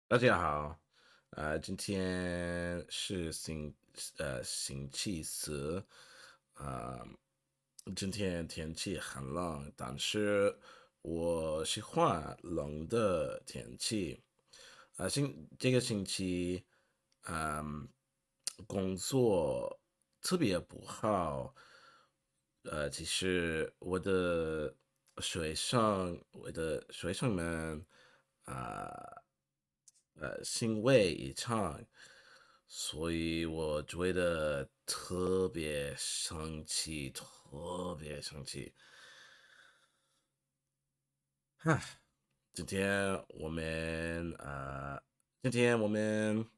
大家好，今天是星期四，呃，今天天气很冷，但是我喜欢冷的天气。这个星期，嗯、工作特别不好。其实我的学生啊。欣慰一场，所以我觉得特别生气，特别生气。哈，今天我们呃，今天我们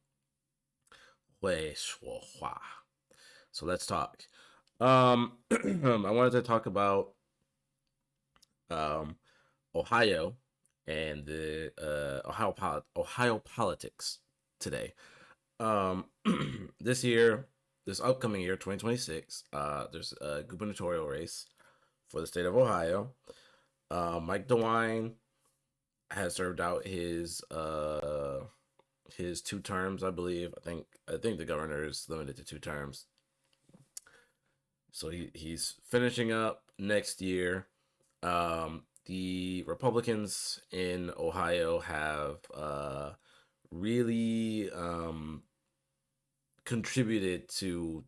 会说话，so let's talk. I wanted to talk about um Ohio and the Ohio politics today. Um, this year, this upcoming year, 2026, there's a gubernatorial race for the state of Ohio. Mike DeWine has served out his 2 terms, I believe. I think the governor is limited to 2 terms, so he's finishing up next year. The Republicans in Ohio have really contributed to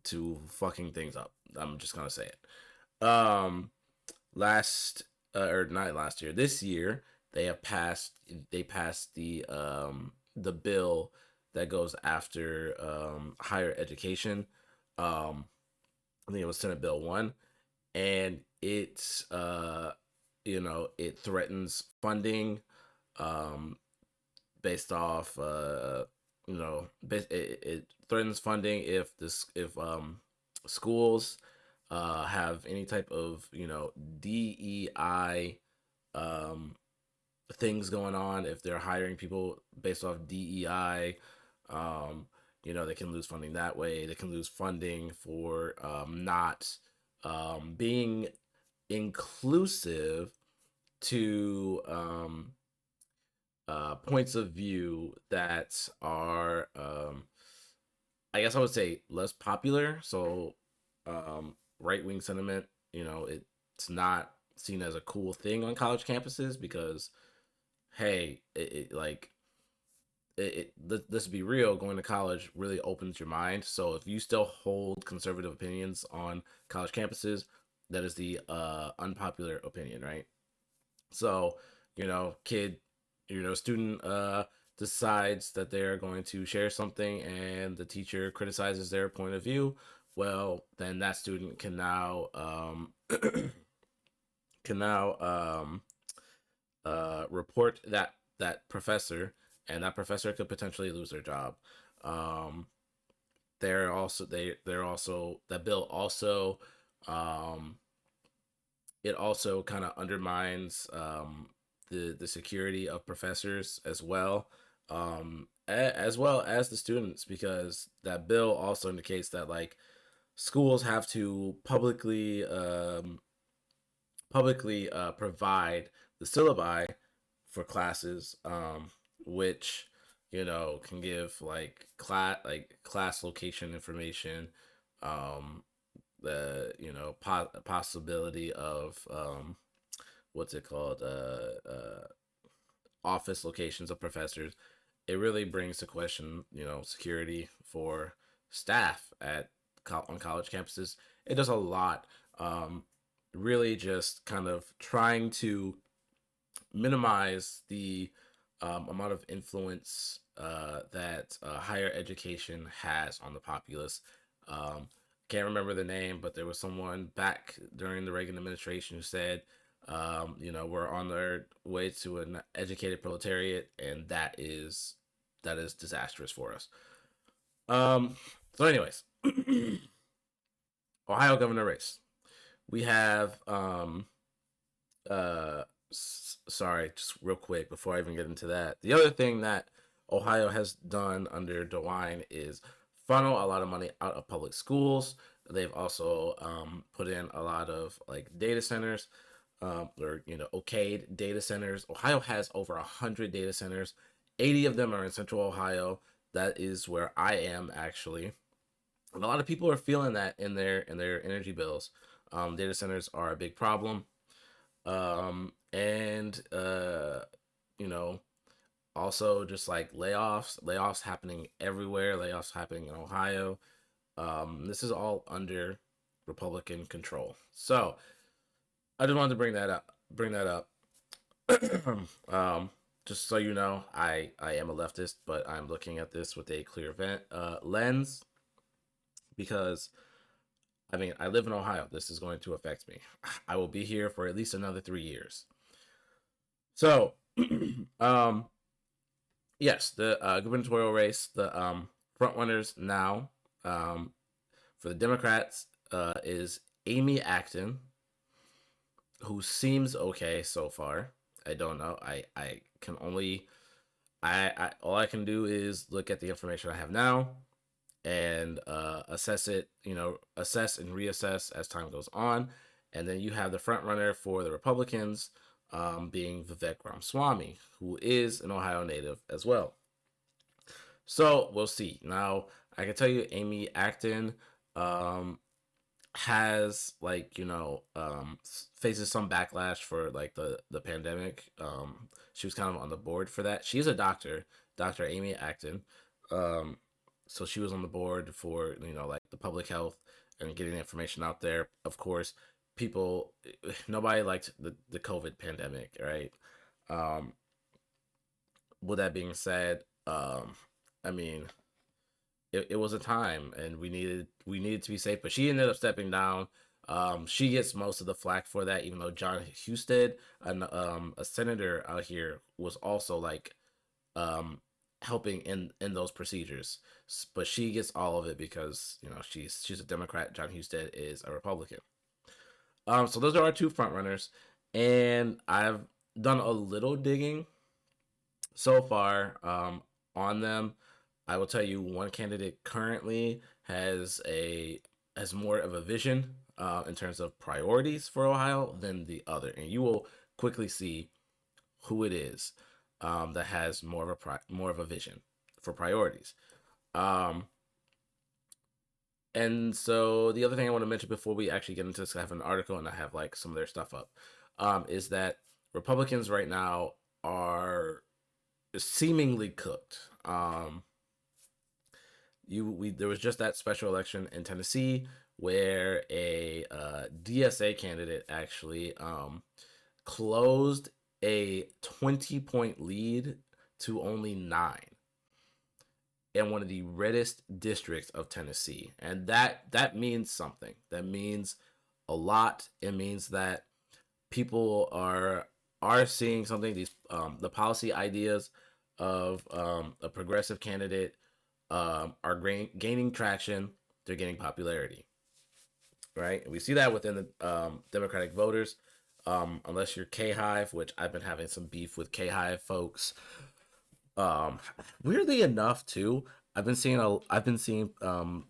fucking things up. I'm just gonna say it. Last or not last year, this year they passed the bill that goes after higher education. I think it was Senate Bill 1, and it threatens funding based off it threatens funding if schools have any type of DEI things going on. If they're hiring people based off DEI, they can lose funding that way. They can lose funding for not being inclusive to points of view that are, I guess I would say, less popular. So, right wing sentiment, it's not seen as a cool thing on college campuses because, hey, let's be real, going to college really opens your mind. So if you still hold conservative opinions on college campuses, that is the unpopular opinion, right? So, kid, student decides that they're going to share something and the teacher criticizes their point of view. Well, then that student can now report that professor, and that professor could potentially lose their job. Um, they're also that bill also um, it also kind of undermines the security of professors as well, as well as the students, because that bill also indicates that like schools have to publicly provide the syllabi for classes, which can give class location information, the possibility of what's it called office locations of professors. It really brings to question security for staff on college campuses. It does a lot, really just kind of trying to minimize the amount of influence that higher education has on the populace. Um, can't remember the name, but there was someone back during the Reagan administration who said, we're on our way to an educated proletariat, and that is disastrous for us. Um, so, anyways, Ohio governor race. We have sorry, just real quick before I even get into that. The other thing that Ohio has done under DeWine is funnel a lot of money out of public schools. They've also put in a lot of like data centers, or okayed data centers. Ohio has over 100 data centers 80 of them are in Central Ohio. That is where I am actually. And a lot of people are feeling that in their energy bills. Data centers are a big problem. And you know, also just like layoffs happening everywhere, layoffs happening in Ohio. This is all under Republican control. So I just wanted to bring that up. um, just so you know, I am a leftist, but I'm looking at this with a clear lens because I mean I live in Ohio. This is going to affect me. I will be here for at least another 3 years. So, um, yes, the gubernatorial race, the front runners now for the Democrats is Amy Acton, who seems okay so far. I don't know. I can only I all I can do is look at the information I have now and assess it. Assess and reassess as time goes on. And then you have the front runner for the Republicans, being Vivek Ramaswamy, who is an Ohio native as well. So we'll see. Now I can tell you, Amy Acton um, has faces some backlash for like the pandemic. She was kind of on the board for that. She's a doctor, Dr. Amy Acton. Um, so she was on the board for like the public health and getting the information out there. Of course, people nobody liked the COVID pandemic, right? Um, with that being said, I mean it was a time and we needed to be safe, but she ended up stepping down. She gets most of the flack for that, even though John Husted, a senator out here, was also like um, helping in those procedures. But she gets all of it because she's a Democrat. John Husted is a Republican. So those are our two front runners, and I've done a little digging so far on them. I will tell you, one candidate currently has more of a vision in terms of priorities for Ohio than the other, and you will quickly see who it is that has more of a vision for priorities. Um, and so the other thing I want to mention before we actually get into this, I have an article and I have like some of their stuff up, is that Republicans right now are seemingly cooked. There was just that special election in Tennessee where a DSA candidate actually closed a 20-point lead to only 9 in one of the reddest districts of Tennessee, and that means something. That means a lot. It means that people are seeing something. These the policy ideas of a progressive candidate are gaining traction. They're gaining popularity, right? And we see that within the Democratic voters. Unless you're K Hive, which I've been having some beef with K Hive folks. Um, Weirdly enough, too, I've been seeing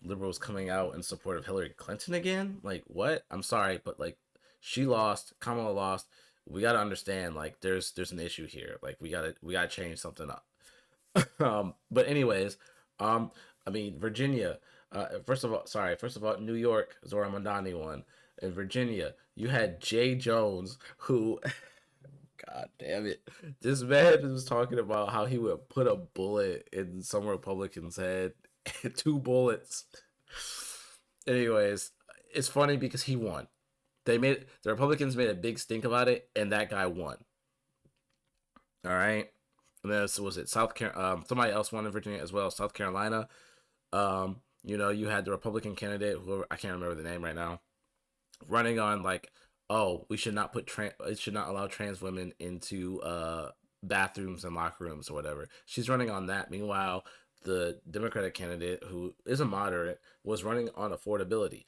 liberals coming out in support of Hillary Clinton again. Like, what? I'm sorry, but like, she lost, Kamala lost. We gotta understand, like, there's an issue here. Like, we gotta change something up. But anyways, um, I mean Virginia. First of all, New York, Zora Mandani won. In Virginia, you had Jay Jones, who, God damn it, this man was talking about how he would put a bullet in some Republican's head, 2 bullets. Anyways, it's funny because he won. The Republicans made a big stink about it, and that guy won. All right. And then was it South Carolina? Somebody else won in Virginia as well. South Carolina. You had the Republican candidate who I can't remember the name right now, running on like, oh, we should not it should not allow trans women into bathrooms and locker rooms or whatever. She's running on that. Meanwhile, the Democratic candidate, who is a moderate, was running on affordability.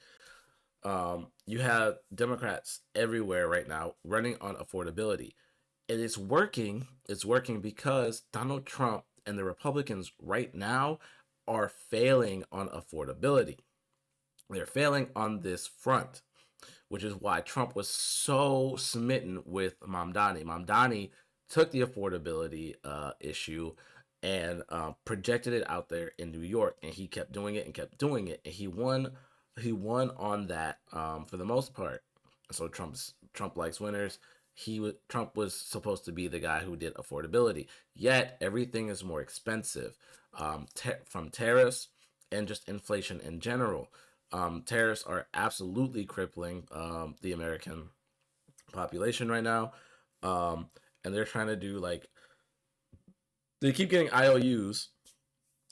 You have Democrats everywhere right now running on affordability, and it's working. It's working because Donald Trump and the Republicans right now are failing on affordability. They're failing on this front, which is why Trump was so smitten with Mamdani. Mamdani took the affordability issue and projected it out there in New York, and he kept doing it and kept doing it, and he won. He won on that for the most part. So Trump likes winners. Trump was supposed to be the guy who did affordability. Yet everything is more expensive, from tariffs and just inflation in general. Tariffs are absolutely crippling the American population right now, and they're trying to do like they keep getting IOUs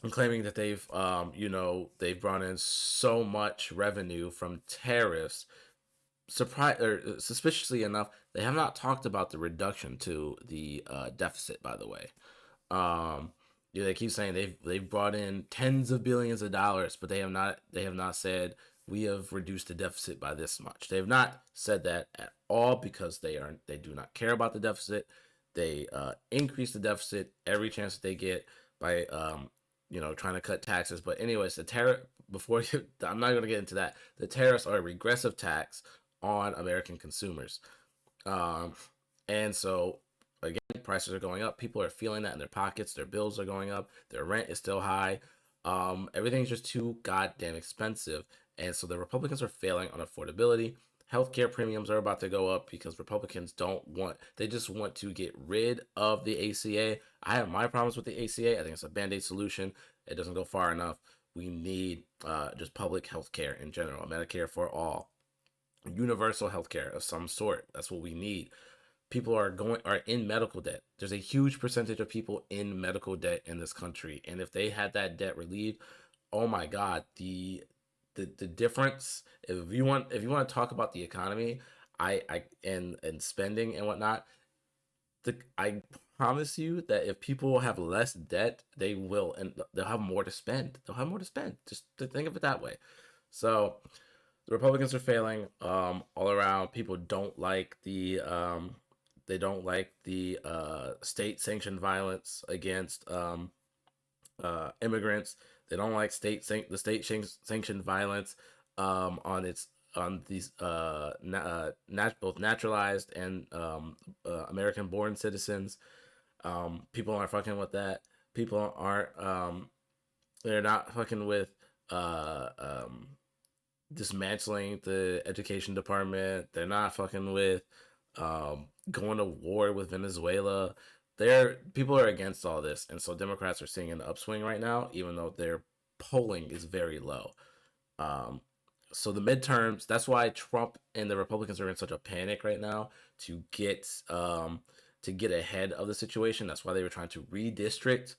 and claiming that they've brought in so much revenue from tariffs. Suspiciously enough, they have not talked about the reduction to the deficit. By the way, they keep saying they've brought in tens of billions of dollars, but they have not said we have reduced the deficit by this much. They have not said that at all because they do not care about the deficit. They increase the deficit every chance that they get by trying to cut taxes. But anyways, the tariff before I'm not going to get into that. The tariffs are a regressive tax on American consumers, um, and so again, prices are going up. People are feeling that in their pockets. Their bills are going up. Their rent is still high. Everything's just too goddamn expensive, and so the Republicans are failing on affordability. Healthcare premiums are about to go up because Republicans they just want to get rid of the ACA. I have my problems with the ACA. I think it's a band-aid solution. It doesn't go far enough. We need just public healthcare in general, Medicare for all, universal healthcare of some sort. That's what we need. People are in medical debt. There's a huge percentage of people in medical debt in this country, and if they had that debt relieved, oh my God, the difference. If you want to talk about the economy, and spending and whatnot, I promise you that if people have less debt, they will, and they'll have more to spend. They'll have more to spend. Just to think of it that way. So the Republicans are failing all around. People don't like the state sanctioned violence against immigrants. They don't like the state sanctioned violence on these both naturalized and American born citizens. People aren't fucking with that. People aren't they're not fucking with uh, um, dismantling the education department. They're not fucking with going to war with Venezuela. People are against all this, and so Democrats are seeing an upswing right now, even though their polling is very low. Um, so the midterms, that's why Trump and the Republicans are in such a panic right now to get ahead of the situation. That's why they were trying to redistrict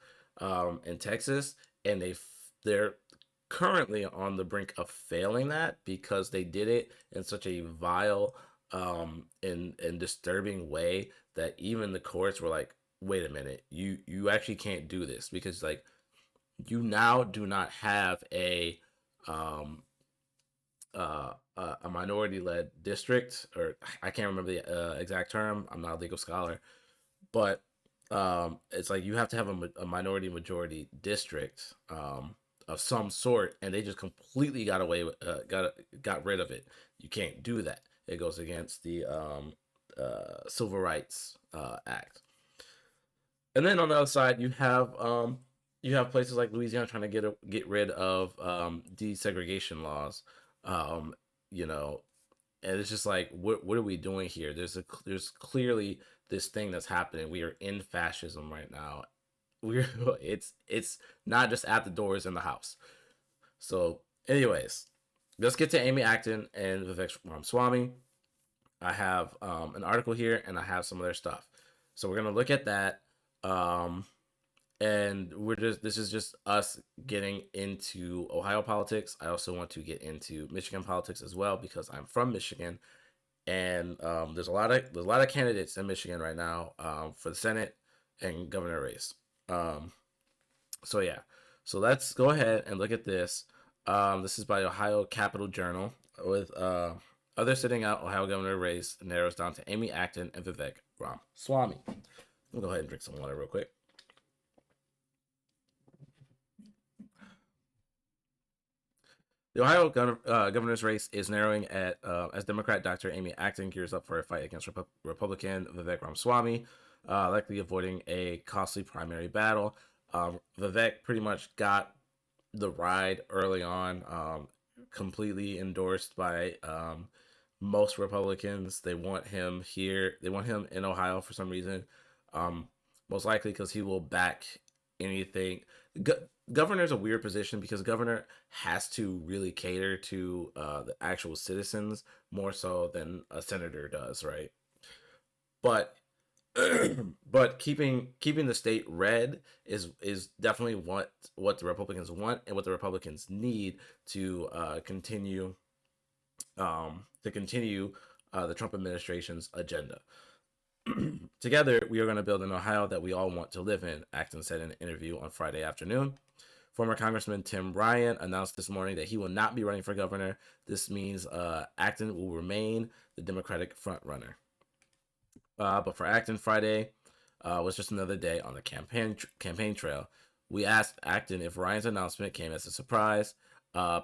in Texas, and they're currently on the brink of failing that because they did it in such a vile and disturbing way that even the courts were like, wait a minute, you actually can't do this because like you now do not have um a minority led district, or I can't remember the exact term. I'm not a legal scholar, but it's like you have to have a minority majority district of some sort, and they just completely got away with got rid of it. You can't do that. It goes against the Civil Rights Act. And then on the other side, you have places like Louisiana trying to get rid of desegregation laws. Um, you know, and it's just like, what are we doing here? There's clearly this thing that's happening. We are in fascism right now. We're it's not just at the doors in the house. So, anyways, let's get to Amy Acton and Vivek Ramaswamy. I have an article here, and I have some of their stuff. So we're gonna look at that. Um, and this is just us getting into Ohio politics. I also want to get into Michigan politics as well because I'm from Michigan, and there's a lot of candidates in Michigan right now for the Senate and governor race. Um, so yeah, so let's go ahead and look at this. This is by Ohio Capital Journal with other sitting out Ohio governor race narrows down to Amy Acton and Vivek Ramaswamy. I'll go ahead and drink some water real quick. The Ohio governor's race is narrowing as Democrat Dr. Amy Acton gears up for a fight against Republican Vivek Ramaswamy, likely avoiding a costly primary battle. Vivek pretty much got the ride early on, completely endorsed by most Republicans. They want him here. They want him in Ohio for some reason. Um, Most likely because he will back anything. Governor's a weird position because the governor has to really cater to the actual citizens more so than a senator does, right? But but keeping the state red is definitely what the Republicans want and what the Republicans need to continue the Trump administration's agenda. Together, we are going to build an Ohio that we all want to live in, Acton said in an interview on Friday afternoon. Former Congressman Tim Ryan announced this morning that he will not be running for governor. This means Acton will remain the Democratic frontrunner. But for Acton, Friday was just another day on the campaign trail. We asked Acton if Ryan's announcement came as a surprise.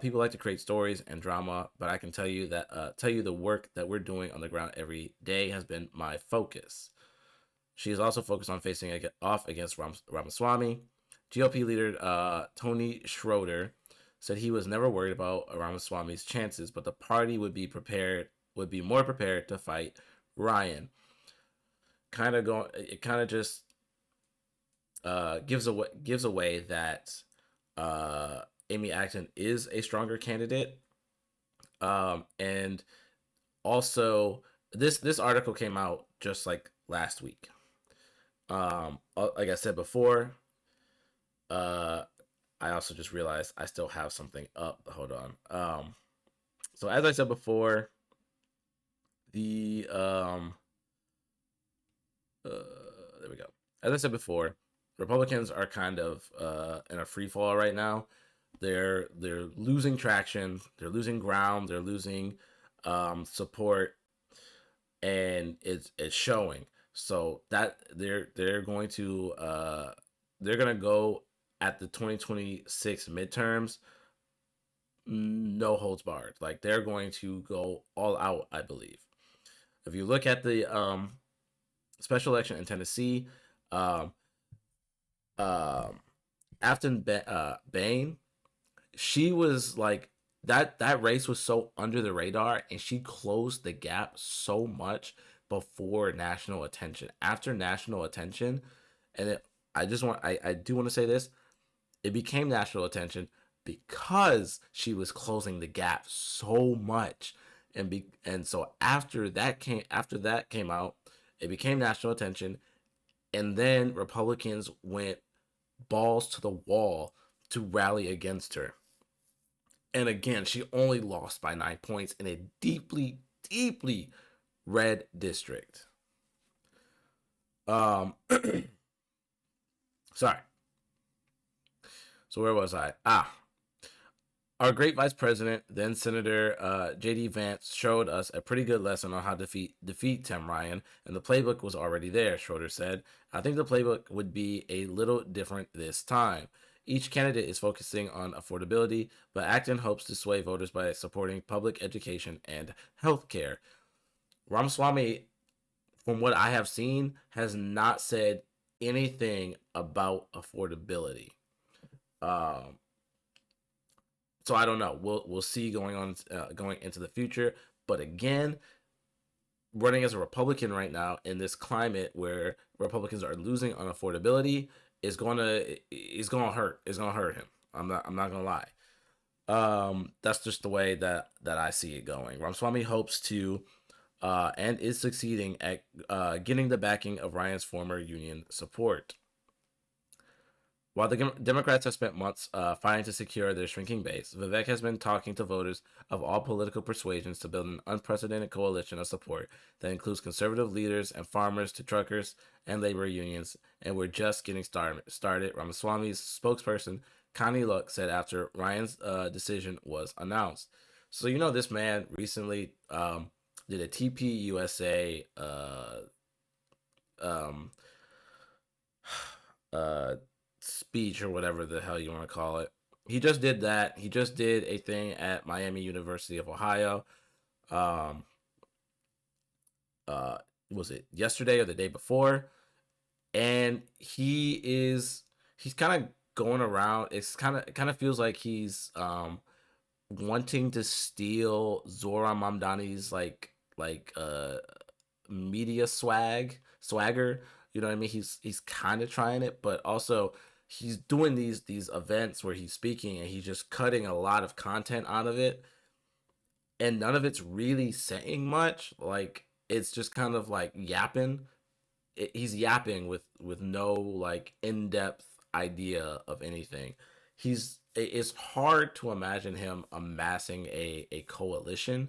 People like to create stories and drama, but I can tell you the work that we're doing on the ground every day has been my focus. She is also focused on facing off against Ramaswamy. GOP leader Tony Schroeder said he was never worried about Ramaswamy's chances, but the party would be more prepared to fight Ryan. It kind of just gives away that Amy Acton is a stronger candidate. And also this article came out just like last week. Like I said before, I also just realized I still have something up. Hold on. So as I said before, the there we go. As I said before, Republicans are kind of in a free fall right now. They're losing traction. They're losing ground. They're losing support, and it's showing. So that they're going to go at the 2026 midterms, no holds barred. Like they're going to go all out, I believe. If you look at the special election in Tennessee, Afton Bain, she was like that race was so under the radar, and she closed the gap so much before national attention. After national attention, and I do want to say this, it became national attention because she was closing the gap so much, and so after that came out, it became national attention, and then Republicans went balls to the wall to rally against her. And again, she only lost by 9 points in a deeply, deeply red district. Sorry. So where was I? Our great vice president, then Senator J.D. Vance, showed us a pretty good lesson on how to defeat Tim Ryan, and the playbook was already there, Schroeder said. I think the playbook would be a little different this time. Each candidate is focusing on affordability, but Acton hopes to sway voters by supporting public education and health care. Ramaswamy, from what I have seen, has not said anything about affordability. So I don't know. We'll see going into the future. But again, running as a Republican right now in this climate where Republicans are losing on affordability is gonna hurt. It's gonna hurt him. I'm not gonna lie. That's just the way that I see it going. Ramaswamy hopes to and is succeeding at getting the backing of Ryan's former union support. While the Democrats have spent months fighting to secure their shrinking base, Vivek has been talking to voters of all political persuasions to build an unprecedented coalition of support that includes conservative leaders and farmers to truckers and labor unions, and we're just getting started, Ramaswamy's spokesperson, Connie Luck, said after Ryan's decision was announced. So, this man recently did a TPUSA speech or whatever the hell you want to call it. He just did that. He just did a thing at Miami University of Ohio. Was it yesterday or the day before? And he is he's kind of going around. It kind of feels like he's wanting to steal Zora Mamdani's media swagger. You know what I mean? He's kind of trying it, but also he's doing these events where he's speaking and he's just cutting a lot of content out of it, and none of it's really saying much. Like it's just kind of like yapping. He's yapping with no like in depth idea of anything. It's hard to imagine him amassing a coalition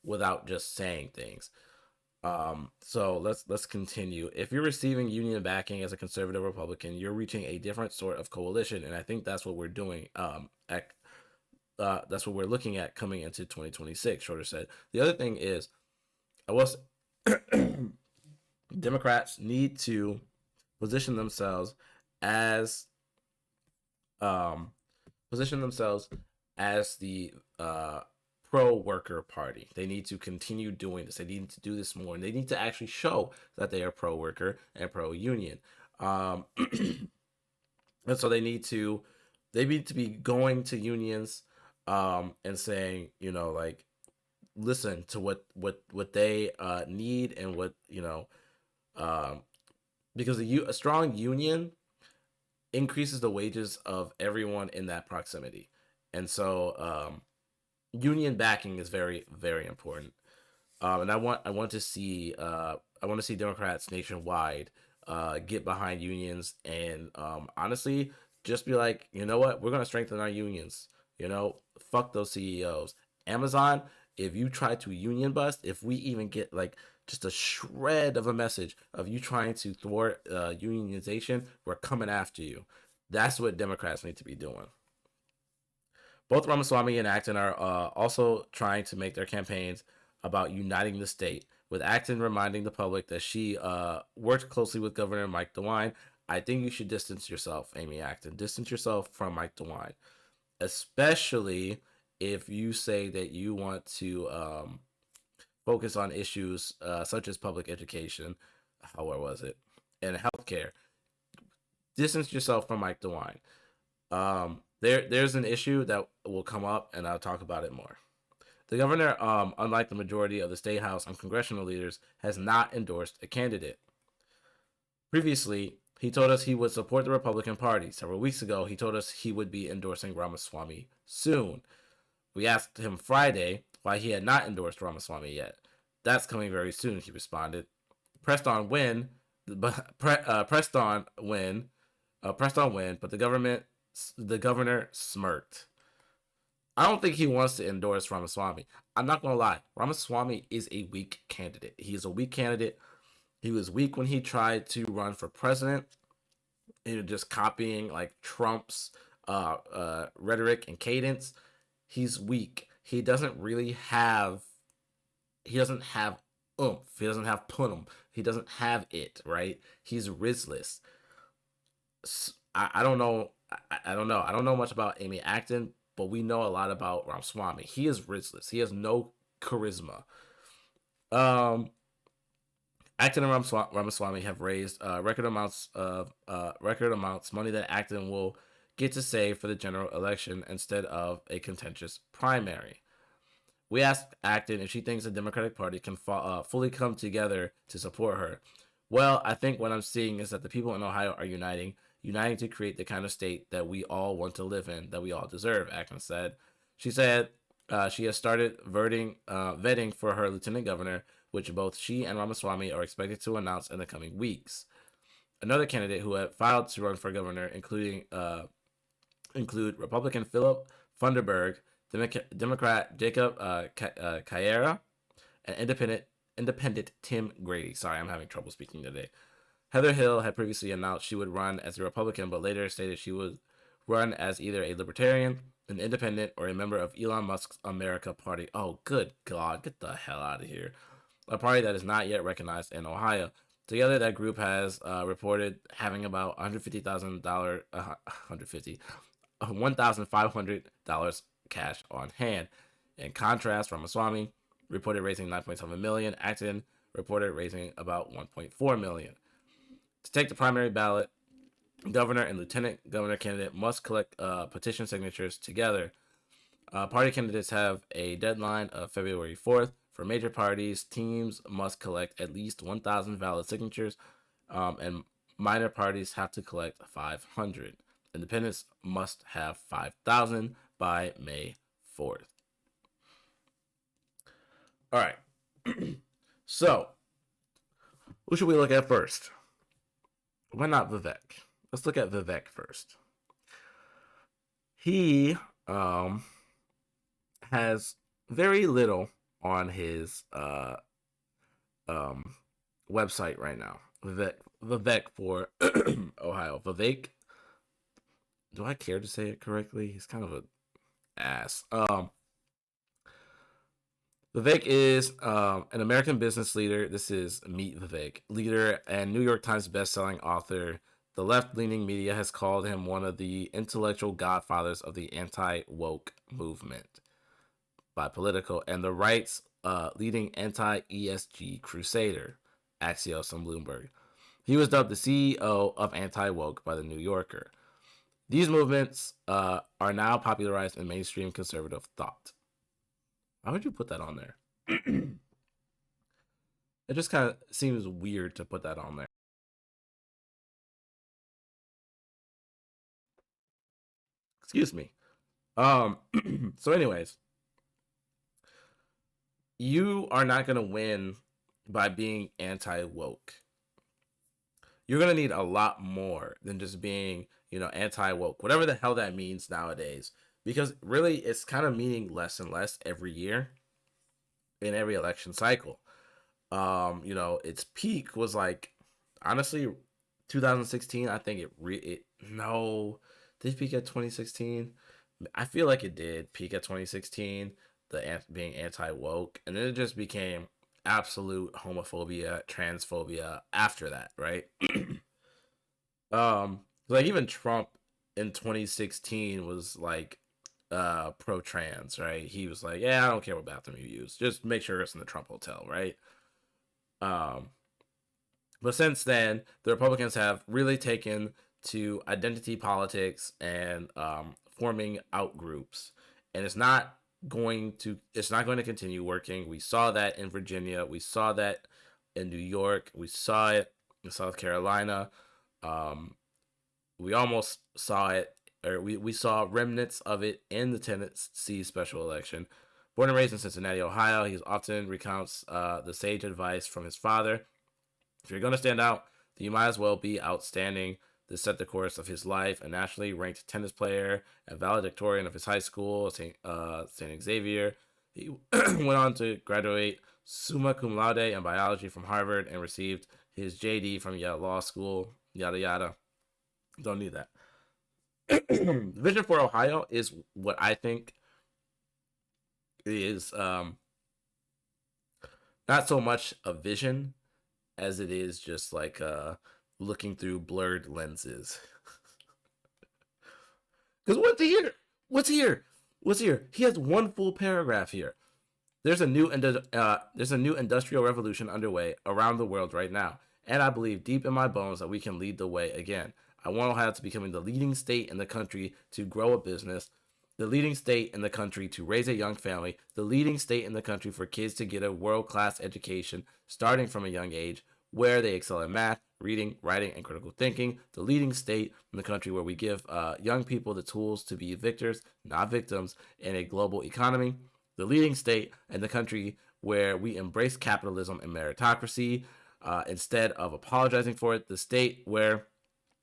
without just saying things. So let's continue. If you're receiving union backing as a conservative Republican, you're reaching a different sort of coalition, and I think that's what we're doing. That's what we're looking at coming into 2026. Shorter said. The other thing is, I was Democrats need to position themselves as um, position themselves as the pro worker party. They need to continue doing this. They need to do this more, and they need to actually show that they are pro worker and pro union. Um, and so they need to be going to unions and saying, like, listen to what they need and what um, because a strong union increases the wages of everyone in that proximity, and so union backing is very very important. And I want to see Democrats nationwide get behind unions and honestly just be like, you know what, we're gonna strengthen our unions. Fuck those CEOs. Amazon, if you try to union bust, if we even get like just a shred of a message of you trying to thwart unionization, we're coming after you. That's what Democrats need to be doing. Both Ramaswamy and Acton are also trying to make their campaigns about uniting the state, with Acton reminding the public that she worked closely with Governor Mike DeWine. I think you should distance yourself, Amy Acton. Distance yourself from Mike DeWine, especially if you say that you want to focus on issues such as public education, where was it, and healthcare. Distance yourself from Mike DeWine. There's an issue that will come up, and I'll talk about it more. The governor, unlike the majority of the state house and congressional leaders, has not endorsed a candidate. Previously, he told us he would support the Republican Party. Several weeks ago, he told us he would be endorsing Ramaswamy soon. We asked him Friday why he had not endorsed Ramaswamy yet. That's coming very soon, he responded. Pressed on when, pressed on when, but the governor smirked. I don't think he wants to endorse Ramaswamy. I'm not gonna lie, Ramaswamy is a weak candidate. He is a weak candidate. He was weak when he tried to run for president. Just copying like Trump's rhetoric and cadence. He's weak. He doesn't have oomph. He doesn't have punum. He doesn't have it, right? He's risless. I don't know. I don't know. I don't know much about Amy Acton, but we know a lot about Ramaswamy. He is risless. He has no charisma. Um, Acton and Ramaswamy have raised record amounts money that Acton will get to save for the general election instead of a contentious primary. We asked Acton if she thinks the Democratic Party can fully come together to support her. Well, I think what I'm seeing is that the people in Ohio are uniting to create the kind of state that we all want to live in, that we all deserve, Acton said. She said she has started vetting for her lieutenant governor, which both she and Ramaswamy are expected to announce in the coming weeks. Another candidate who had filed to run for governor, include Republican Philip Funderburg, Democrat Jacob Carrera, and Independent Tim Grady. Sorry, I'm having trouble speaking today. Heather Hill had previously announced she would run as a Republican, but later stated she would run as either a Libertarian, an Independent, or a member of Elon Musk's America Party. Oh, good God, get the hell out of here. A party that is not yet recognized in Ohio. Together, that group has reported having about $1,500 cash on hand. In contrast, Ramaswamy reported raising $9.7 million. Acton reported raising about $1.4 million. To take the primary ballot, Governor and lieutenant governor candidate must collect petition signatures together. Party candidates have a deadline of February 4th. For major parties, teams must collect at least 1,000 valid signatures, and minor parties have to collect 500. Independents must have 5,000 by May 4th. All right. So, who should we look at first? Why not Vivek? Let's look at Vivek first. He has very little on his um, website right now. Vivek for Ohio. Vivek. Do I care to say it correctly? He's kind of an ass. Vivek is an American business leader. This is Meet Vivek, leader and New York Times bestselling author. The left-leaning media has called him one of the intellectual godfathers of the anti-woke movement by Politico, and the right's leading anti-ESG crusader, Axios and Bloomberg. He was dubbed the CEO of anti-woke by the New Yorker. These movements are now popularized in mainstream conservative thought. Why would you put that on there? It just kind of seems weird to put that on there. Excuse me. So anyways, you are not going to win by being anti-woke. You're going to need a lot more than just being, anti-woke, whatever the hell that means nowadays. Because really, it's kind of meaning less and less every year in every election cycle. Its peak was like, honestly, 2016. I think no, did it peak at 2016? I feel like it did peak at 2016, being anti-woke, and then it just became absolute homophobia, transphobia after that, right? Like even Trump in 2016 was like pro-trans, right? He was like, yeah, I don't care what bathroom you use, just make sure it's in the Trump hotel, right? um but since then the Republicans have really taken to identity politics and forming out groups, and it's not going to continue working. We saw that in Virginia, we saw that in New York, we saw it in South Carolina. We almost saw it, or we saw remnants of it in the Tennessee special election. Born and raised in Cincinnati, Ohio, he often recounts the sage advice from his father: if you're going to stand out, then you might as well be outstanding. This set the course of his life. A nationally ranked tennis player and valedictorian of his high school, St. Xavier. He went on to graduate summa cum laude in biology from Harvard and received his JD from Yale Law School. Yada yada. Don't need that. Vision for Ohio is what I think is not so much a vision as it is just like looking through blurred lenses. Because what's here? What's here? What's here? He has one full paragraph here. There's a new industrial revolution underway around the world right now, and I believe deep in my bones that we can lead the way again. I want Ohio to becoming the leading state in the country to grow a business, the leading state in the country to raise a young family, the leading state in the country for kids to get a world-class education starting from a young age, where they excel in math, reading, writing, and critical thinking, the leading state in the country where we give young people the tools to be victors, not victims, in a global economy, the leading state in the country where we embrace capitalism and meritocracy instead of apologizing for it, the state where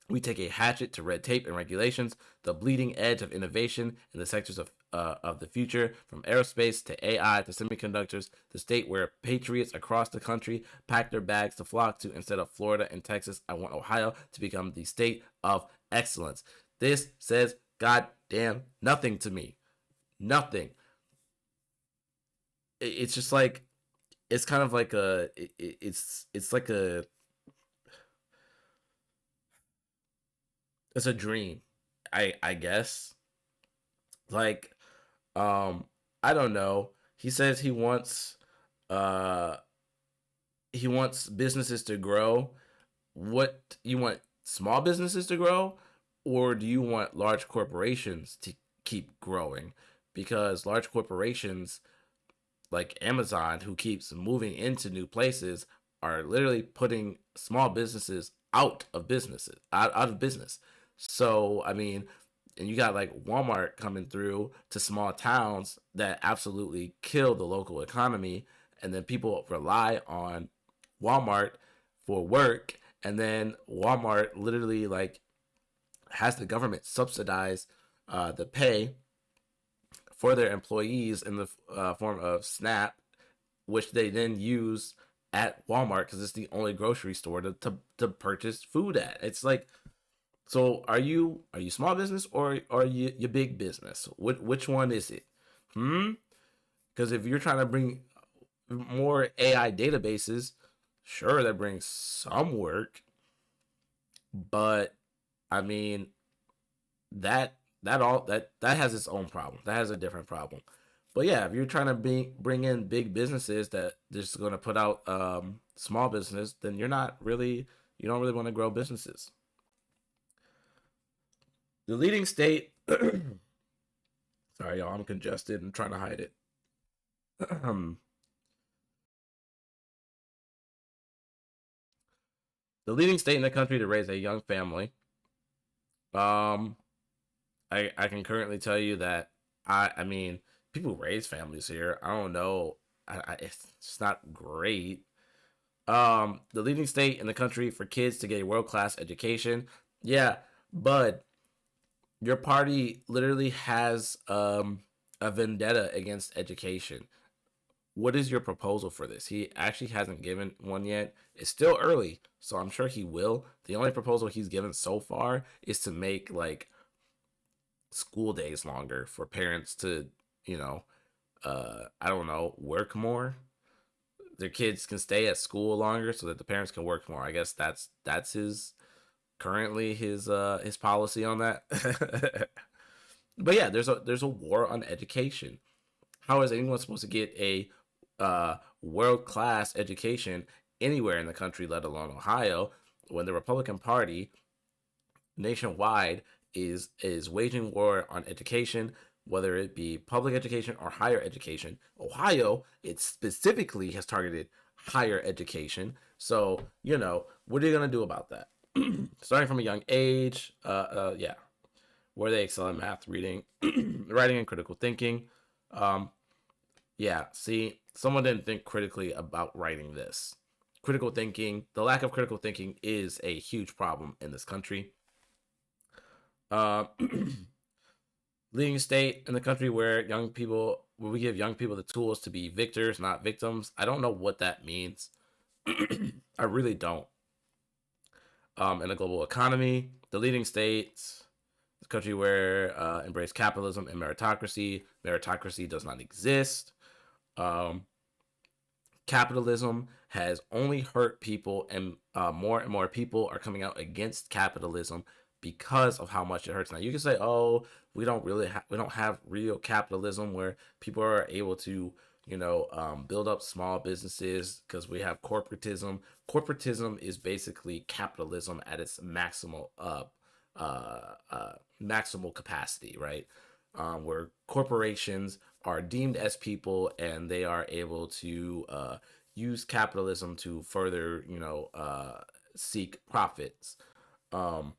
we take a hatchet to red tape and regulations, the bleeding edge of innovation in the sectors of the future, from aerospace to AI to semiconductors, the state where patriots across the country pack their bags to flock to instead of Florida and Texas. I want Ohio to become the state of excellence. This says goddamn nothing to me. Nothing. It's just like, it's kind of like it's like it's a dream. I guess. Like, um I don't know. He says uh he wants businesses to grow. What you want small businesses to grow, or do you want large corporations to keep growing? Because large corporations like Amazon, who keeps moving into new places, are literally putting small businesses out of business. So I mean, and you got like Walmart coming through to small towns that absolutely kill the local economy, and then people rely on Walmart for work, and then Walmart literally like has the government subsidize the pay for their employees in the form of SNAP, which they then use at Walmart because it's the only grocery store to purchase food at. It's like, so are you small business or are you big business? Which one is it? Hmm. Because if you're trying to bring more AI databases, sure that brings some work, but I mean that has its own problem. That has a different problem. But yeah, if you're trying to bring in big businesses that just going to put out small business, then you don't really want to grow businesses. The leading state, sorry y'all, I'm congested and trying to hide it. The leading state in the country to raise a young family. Um, I can currently tell you that I mean people raise families here. I don't know. It's not great. The leading state in the country for kids to get a world class education. Yeah, but your party literally has a vendetta against education. What is your proposal for this? He actually hasn't given one yet. It's still early, so I'm sure he will. The only proposal he's given so far is to make like school days longer for parents to, you know, I don't know, work more. Their kids can stay at school longer so that the parents can work more. I guess that's his currently his policy on that. But yeah, there's a war on education. How is anyone supposed to get a world class education anywhere in the country, let alone Ohio, when the Republican Party nationwide is waging war on education, whether it be public education or higher education. Ohio, it specifically has targeted higher education. So what are you gonna do about that? Starting from a young age, yeah, where they excel in math, reading, writing, and critical thinking. Um, yeah, see, someone didn't think critically about writing this. Critical thinking, the lack of critical thinking is a huge problem in this country. Uh, Leading state in the country where we give young people the tools to be victors, not victims. I don't know what that means. I really don't. In a global economy, the leading states, the country where embrace capitalism and meritocracy. Meritocracy does not exist. Um, Capitalism has only hurt people, and more people are coming out against capitalism because of how much it hurts. Now you can say, "Oh, we don't have real capitalism where people are able to build up small businesses because we have corporatism." Corporatism is basically capitalism at its maximal capacity, right? Where corporations are deemed as people and they are able to use capitalism to further, seek profits. Um,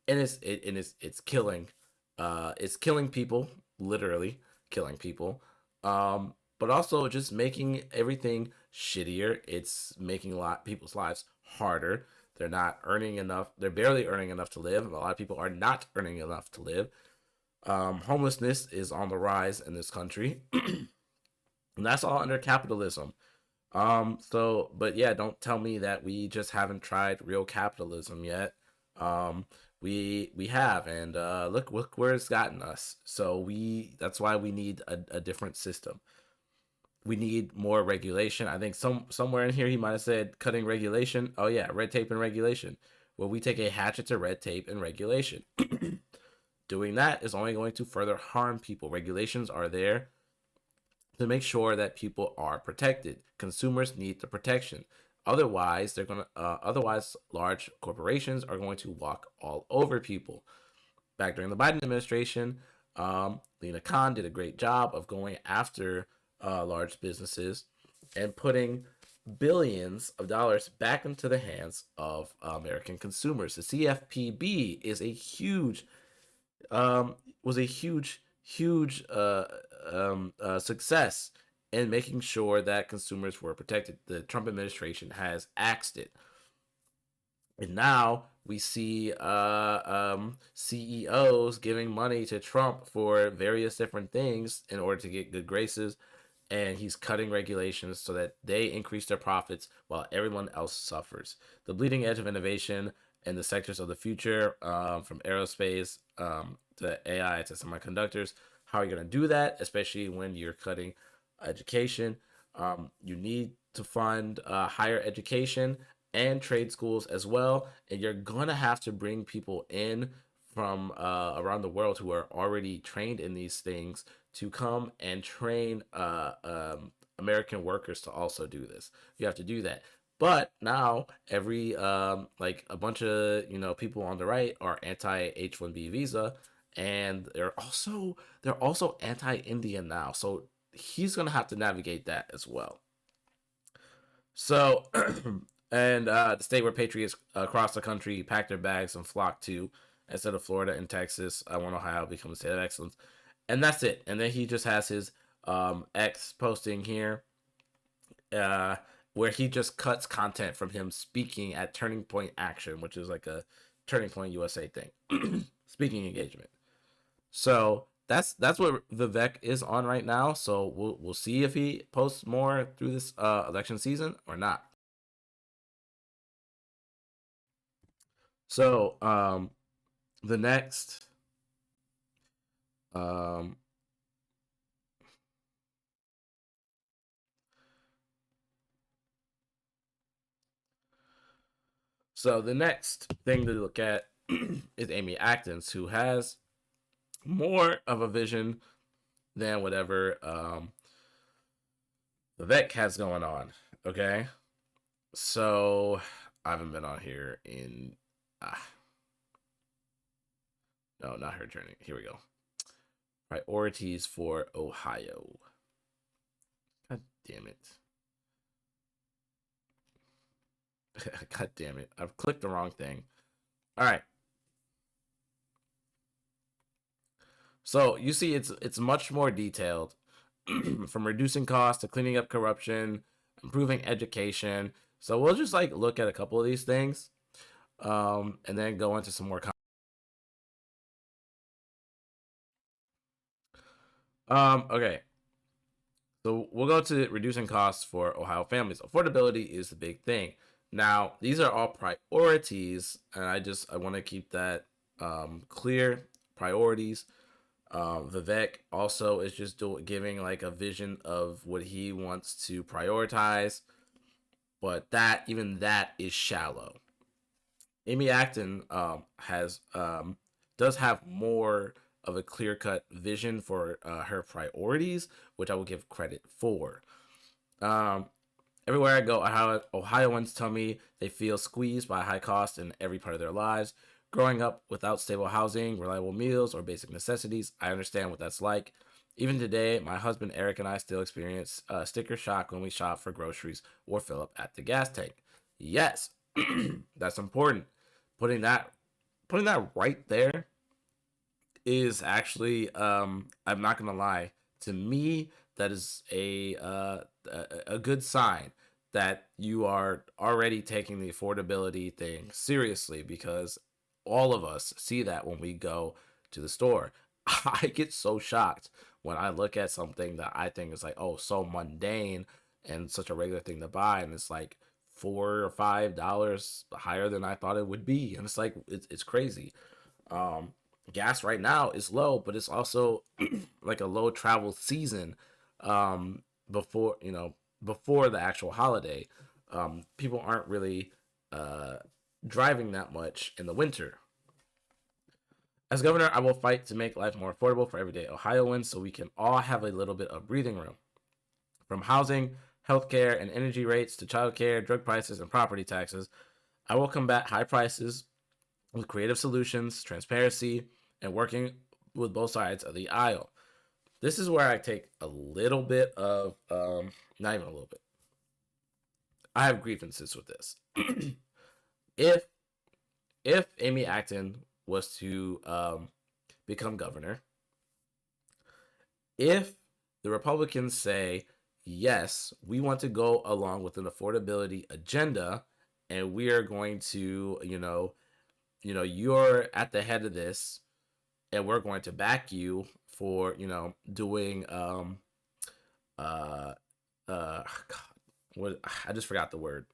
it's killing people, literally killing people. But also just making everything shittier. It's making a lot people's lives harder. They're not earning enough. They're barely earning enough to live. A lot of people are not earning enough to live. Homelessness is on the rise in this country, and that's all under capitalism. But yeah, don't tell me that we just haven't tried real capitalism yet. Um, we have, and look where it's gotten us. So that's why we need a different system. We need more regulation. I think somewhere in here he might have said cutting regulation. Oh yeah, red tape and regulation. Well, we take a hatchet to red tape and regulation. Doing that is only going to further harm people. Regulations are there to make sure that people are protected. Consumers need the protection. Otherwise, they're gonna. Otherwise, large corporations are going to walk all over people. Back during the Biden administration, Lena Khan did a great job of going after large businesses and putting billions of dollars back into the hands of American consumers. The CFPB is a huge was a huge success in making sure that consumers were protected. The Trump administration has axed it, and now we see CEOs giving money to Trump for various different things in order to get good graces, and he's cutting regulations so that they increase their profits while everyone else suffers. The bleeding edge of innovation and the sectors of the future, from aerospace to AI to semiconductors. How are you going to do that, especially when you're cutting education? You need to fund higher education and trade schools as well, and you're going to have to bring people in from around the world who are already trained in these things to come and train American workers to also do this. You have to do that. But now every like a bunch of people on the right are anti H-1B visa, and they're also anti Indian now. So he's gonna have to navigate that as well. So and the state where patriots across the country pack their bags and flock to, instead of Florida and Texas, I want Ohio to become a state of excellence. And that's it. And then he just has his X posting here, uh, where he just cuts content from him speaking at Turning Point Action, which is like a Turning Point USA thing, speaking engagement. So that's what Vivek is on right now. So we'll see if he posts more through this election season or not. So the next um so the next thing to look at is Amy Actons, who has more of a vision than whatever Vivek has going on. Okay, so I haven't been on here in no, not her journey. Here we go. Priorities for Ohio. God damn it. God damn it. I've clicked the wrong thing. All right. So you see, it's much more detailed, from reducing costs to cleaning up corruption, improving education. So we'll just like look at a couple of these things, and then go into some more. Okay. So we'll go to reducing costs for Ohio families. Affordability is the big thing. Now, these are all priorities, and I want to keep that clear. Priorities. Vivek also is just giving like a vision of what he wants to prioritize, but that is shallow. Amy Acton has does have more of a clear cut vision for her priorities, which I will give credit for. Um, Everywhere I go, Ohioans tell me they feel squeezed by high costs in every part of their lives. Growing up without stable housing, reliable meals, or basic necessities, I understand what that's like. Even today, my husband Eric and I still experience sticker shock when we shop for groceries or fill up at the gas tank. Yes, that's important. Putting that putting that right there is actually, I'm not gonna lie, to me that is a good sign that you are already taking the affordability thing seriously, because all of us see that when we go to the store. I get so shocked when I look at something that I think is like, oh, so mundane and such a regular thing to buy, and it's like $4 or $5 higher than I thought it would be, and it's like it's crazy. Um, Gas right now is low, but it's also like a low travel season. Before before the actual holiday, people aren't really uh, driving that much in the winter. As governor, I will fight to make life more affordable for everyday Ohioans so we can all have a little bit of breathing room. From housing, healthcare and energy rates to childcare, drug prices, and property taxes. I will combat high prices with creative solutions, transparency, and working with both sides of the aisle. This is where I take a little bit of, not even a little bit. I have grievances with this. if if Amy Acton was to become governor, if the Republicans say, yes, we want to go along with an affordability agenda, and we are going to, you're at the head of this, and we're going to back you for, doing, God, what, I just forgot the word.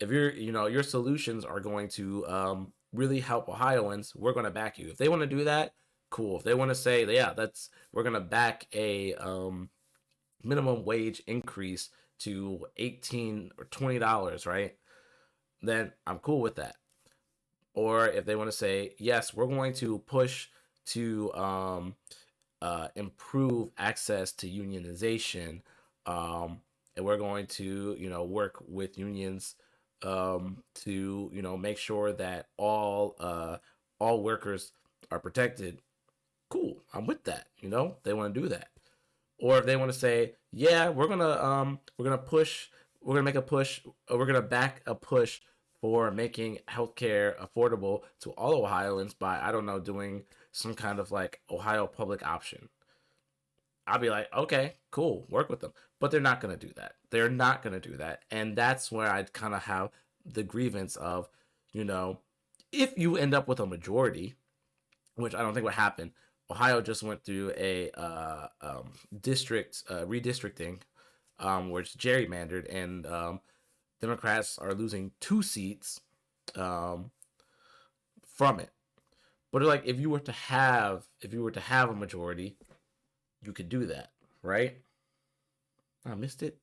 If your solutions are going to really help Ohioans, we're going to back you. If they want to do that, cool. If they want to say, yeah, we're going to back a minimum wage increase to $18 or $20, right? Then I'm cool with that. Or if they want to say, yes, we're going to push to improve access to unionization, and we're going to, work with unions to, make sure that all workers are protected. Cool, I'm with that. They want to do that. Or if they want to say, yeah, we're gonna push, we're gonna make a push, we're gonna back a push for making healthcare affordable to all Ohioans by, I don't know, doing some kind of like Ohio public option. I'll be like, okay, cool, work with them. But they're not gonna do that. They're not gonna do that, and that's where I kind of have the grievance of, you know, if you end up with a majority, which I don't think would happen. Ohio just went through a district redistricting, where it's gerrymandered, and Democrats are losing 2 seats from it. But like, if you were to have a majority, you could do that, right? I missed it.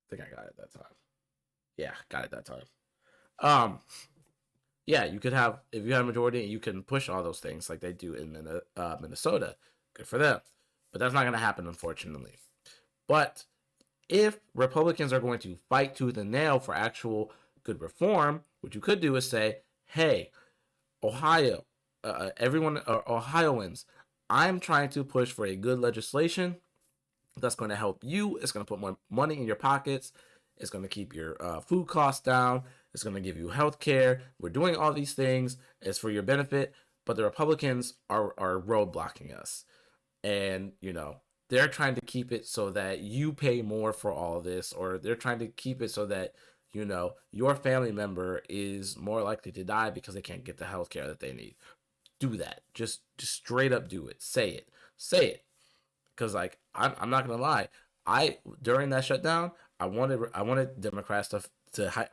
I think I got it that time. Yeah, got it that time. Um, yeah, you could have, if you had a majority, you can push all those things like they do in Minnesota. Good for them. But that's not going to happen, unfortunately. But if Republicans are going to fight tooth and nail for actual good reform, what you could do is say, hey, Ohio, everyone, Ohioans, I'm trying to push for a good legislation that's going to help you. It's going to put more money in your pockets. It's going to keep your food costs down. It's going to give you health care. We're doing all these things. It's for your benefit. But the Republicans are roadblocking us. And, they're trying to keep it so that you pay more for all of this. Or they're trying to keep it so that, your family member is more likely to die because they can't get the health care that they need. Do that. Just straight up do it. Say it. Say it. Because, like, I'm not going to lie. During that shutdown, I wanted Democrats to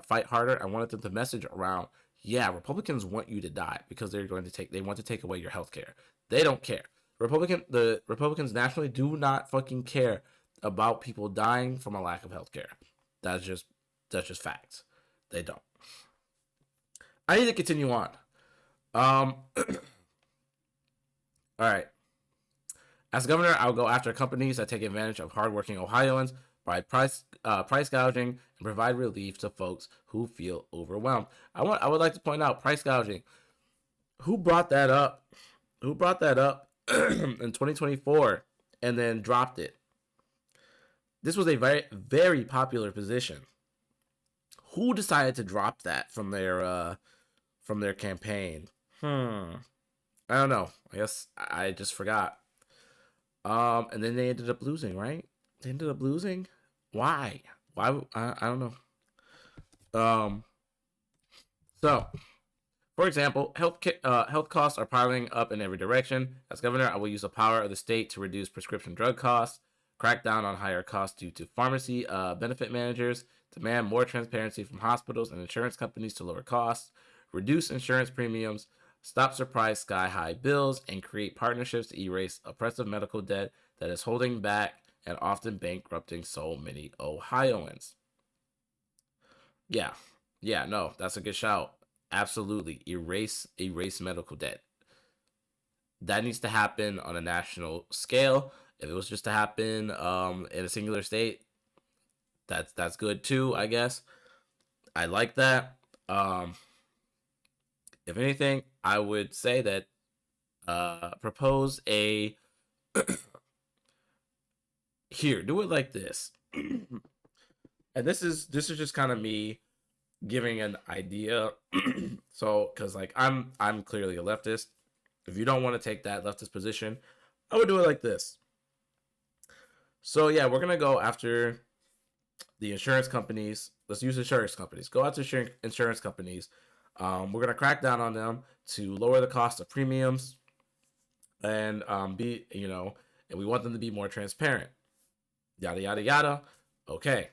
fight harder. I wanted them to message around, yeah, Republicans want you to die because they want to take away your health care. They don't care. The Republicans nationally do not fucking care about people dying from a lack of health care. That's just facts. They don't. I need to continue on. All right. As governor, I will go after companies that take advantage of hardworking Ohioans by price gouging and provide relief to folks who feel overwhelmed. I would like to point out price gouging. Who brought that up? Who brought that up in 2024 and then dropped it? This was a very, very popular position. Who decided to drop that from their campaign? I don't know. I guess I just forgot. And then they ended up losing, right? They ended up losing. Why? Why? I don't know. Um. So, for example, health costs are piling up in every direction. As governor, I will use the power of the state to reduce prescription drug costs, crack down on higher costs due to pharmacy benefit managers, demand more transparency from hospitals and insurance companies to lower costs, reduce insurance premiums, stop surprise sky-high bills, and create partnerships to erase oppressive medical debt that is holding back and often bankrupting so many Ohioans. Yeah, yeah, no, that's a good shout. Absolutely, erase medical debt. That needs to happen on a national scale. If it was just to happen in a singular state, that's good too, I guess. I like that. Um, if anything, I would say that propose a here, do it like this. And this is just kind of me giving an idea. So, because like I'm clearly a leftist. If you don't want to take that leftist position, I would do it like this. So yeah, we're gonna go after the insurance companies. Let's use insurance companies. Go out to insurance companies. We're gonna crack down on them to lower the cost of premiums and be and we want them to be more transparent. Yada yada yada. Okay,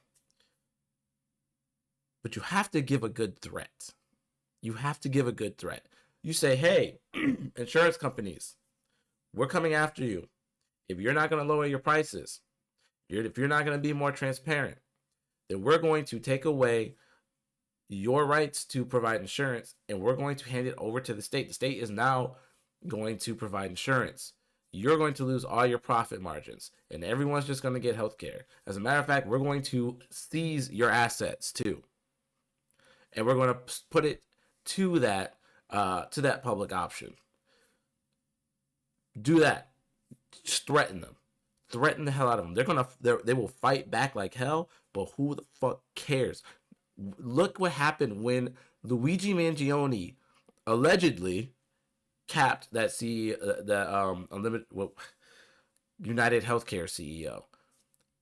but you have to give a good threat. You have to give a good threat. You say, hey, insurance companies, we're coming after you. If you're not going to lower your prices, if you're not going to be more transparent, then we're going to take away your rights to provide insurance and we're going to hand it over to the state. The state is now going to provide insurance. You're going to lose all your profit margins and everyone's just going to get health care. As a matter of fact, we're going to seize your assets too. And we're going to put it to that public option. Do that. Just threaten them. Threaten the hell out of them. They will fight back like hell, but who the fuck cares? Look what happened when Luigi Mangione allegedly capped that unlimited United Healthcare CEO.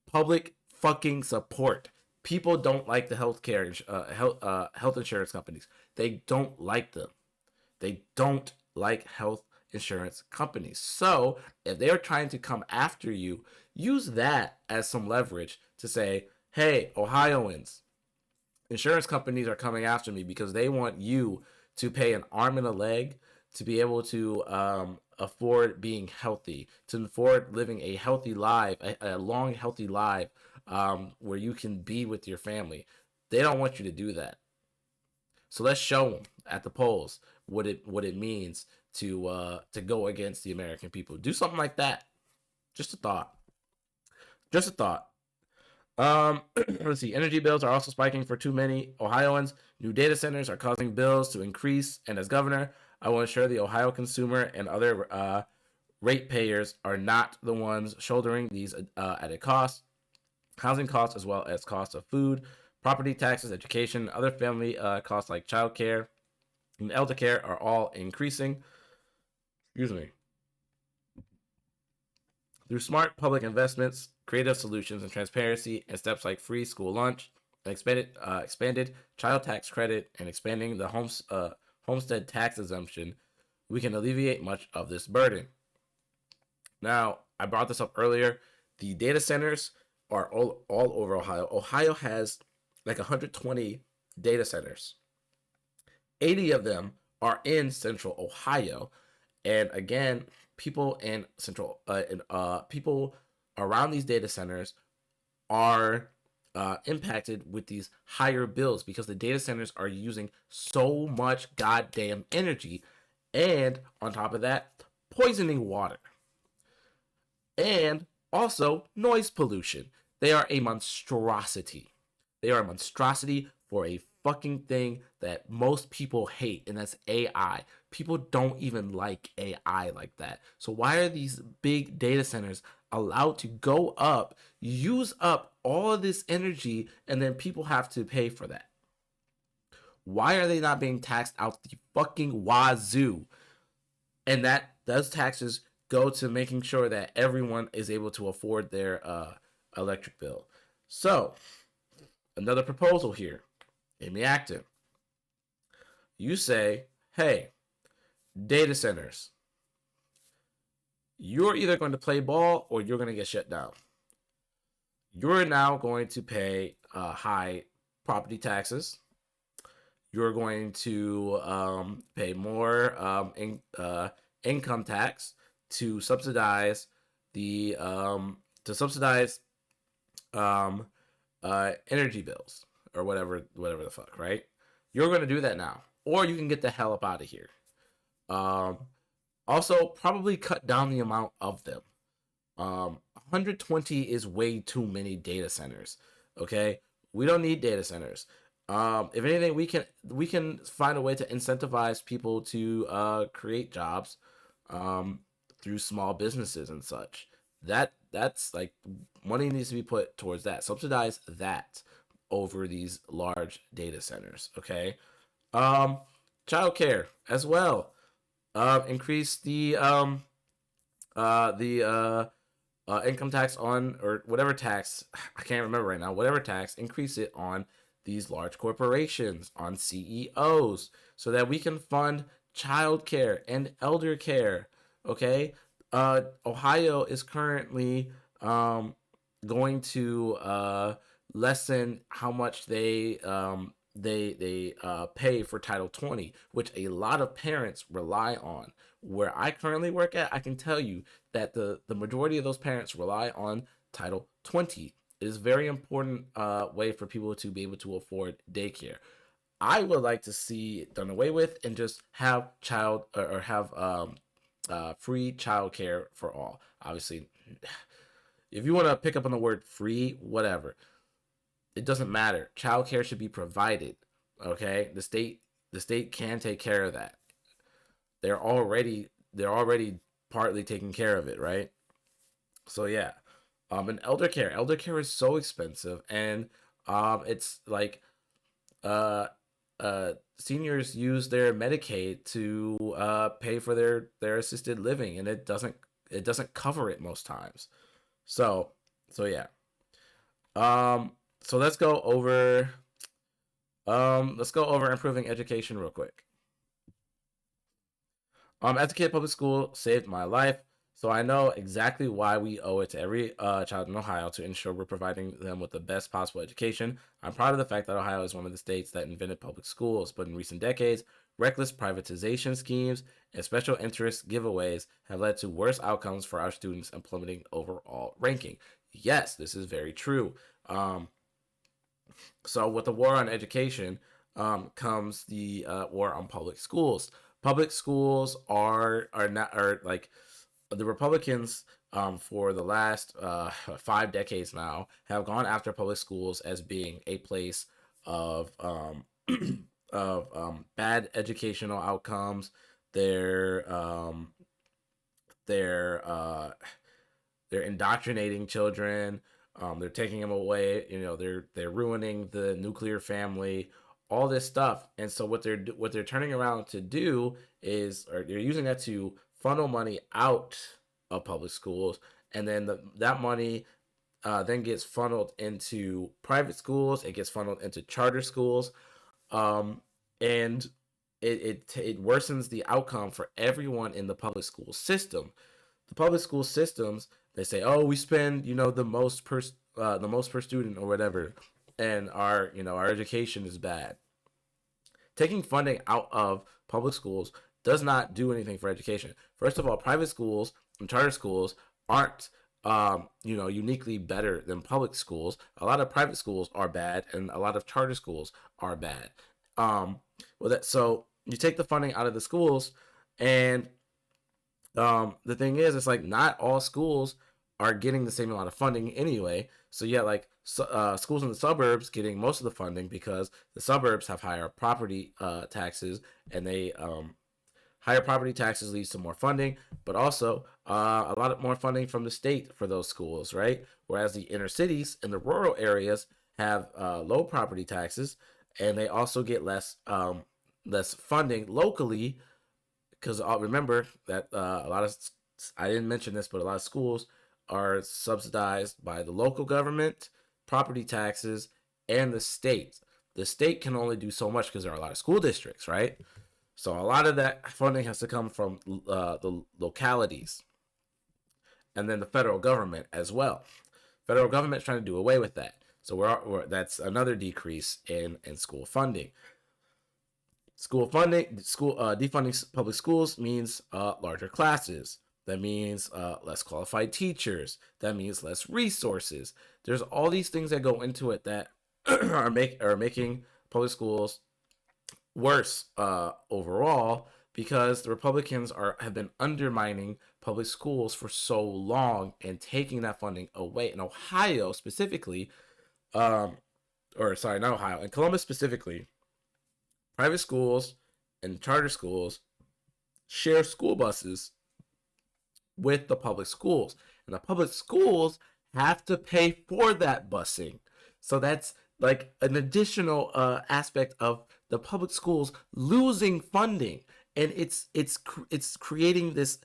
Public fucking support. People don't like the health insurance companies. They don't like them. They don't like health insurance companies. So if they are trying to come after you, use that as some leverage to say, hey, Ohioans, insurance companies are coming after me because they want you to pay an arm and a leg to be able to afford being healthy, to afford living a healthy life, a long, healthy life where you can be with your family. They don't want you to do that. So let's show them at the polls what it means to go against the American people. Do something like that. Just a thought. Just a thought. Let's see. Energy bills are also spiking for too many Ohioans. New data centers are causing bills to increase. And as governor, I will ensure the Ohio consumer and other ratepayers are not the ones shouldering these added costs. Housing costs, as well as costs of food, property taxes, education, other family costs like childcare and elder care are all increasing. Excuse me. Through smart public investments, creative solutions, and transparency, and steps like free school lunch, expanded child tax credit, and expanding the homestead tax exemption, we can alleviate much of this burden. Now, I brought this up earlier. The data centers are all over Ohio. Ohio has like 120 data centers. 80 of them are in central Ohio. And again, people in central people around these data centers are impacted with these higher bills because the data centers are using so much goddamn energy, and on top of that, poisoning water, and also noise pollution. They are a monstrosity. They are a monstrosity for a fucking thing that most people hate, and that's AI. People don't even like AI like that. So why are these big data centers allowed to go up, use up all of this energy, and then people have to pay for that? Why are they not being taxed out the fucking wazoo? And those taxes go to making sure that everyone is able to afford their electric bill. So, another proposal here. Amy Acton. You say, hey, data centers, you're either going to play ball or you're going to get shut down. You're now going to pay high property taxes. You're going to pay more income tax to subsidize the energy bills or whatever the fuck, right? You're going to do that now, or you can get the hell up out of here. Also, probably cut down the amount of them. 120 is way too many data centers. Okay, we don't need data centers. If anything, we can find a way to incentivize people to create jobs um, through small businesses and such. That's like money needs to be put towards that. Subsidize that over these large data centers. Okay. Um, childcare as well. Increase the income tax on, or whatever tax, I can't remember right now, whatever tax, increase it on these large corporations, on CEOs, so that we can fund childcare and elder care. Okay. Ohio is currently going to lessen how much they pay for Title 20, which a lot of parents rely on. Where I currently work at, I can tell you that the majority of those parents rely on Title 20. It is a very important way for people to be able to afford daycare. I would like to see it done away with and just have child or have free childcare for all. Obviously, if you want to pick up on the word free, whatever, it doesn't matter. Childcare should be provided. Okay, the state can take care of that. They're already partly taking care of it, right? So yeah, and elder care is so expensive, and it's like uh seniors use their Medicaid to pay for their assisted living, and it doesn't cover it most times. So so yeah. Um, so let's go over improving education real quick. As a kid, public school saved my life, so I know exactly why we owe it to every child in Ohio to ensure we're providing them with the best possible education. I'm proud of the fact that Ohio is one of the states that invented public schools, but in recent decades, reckless privatization schemes and special interest giveaways have led to worse outcomes for our students and plummeting overall ranking. Yes, this is very true. Um, so with the war on education comes the war on public schools. Public schools are not are like the Republicans for the last 5 decades now have gone after public schools as being a place of bad educational outcomes. They're um, they're they're indoctrinating children. They're taking them away. They're ruining the nuclear family. All this stuff. And so what they're turning around to do is, or they're using that to funnel money out of public schools, and then that money then gets funneled into private schools. It gets funneled into charter schools, um, and it worsens the outcome for everyone in the public school system. The public school systems, they say, oh, we spend the most per student or whatever, and our education is bad. Taking funding out of public schools does not do anything for education. First of all, private schools and charter schools aren't uniquely better than public schools. A lot of private schools are bad, and a lot of charter schools are bad. Um, so you take the funding out of the schools, and the thing is, it's like not all schools are getting the same amount of funding anyway. So yeah, like schools in the suburbs getting most of the funding because the suburbs have higher property taxes, and they higher property taxes leads to more funding, but also a lot of more funding from the state for those schools, right? Whereas the inner cities and the rural areas have low property taxes, and they also get less funding locally because I'll remember that a lot of, I didn't mention this, but a lot of schools are subsidized by the local government, property taxes, and the state. The state can only do so much because there are a lot of school districts, right? So a lot of that funding has to come from the localities, and then the federal government as well. Federal government is trying to do away with that. So that's another decrease in school funding. Defunding public schools means larger classes. That means less qualified teachers. That means less resources. There's all these things that go into it that are making public schools worse overall because the Republicans have been undermining public schools for so long and taking that funding away. In Ohio specifically, um, or sorry, not Ohio, in Columbus specifically, private schools and charter schools share school buses with the public schools, and the public schools have to pay for that busing. So that's like an additional aspect of the public schools losing funding, and it's creating this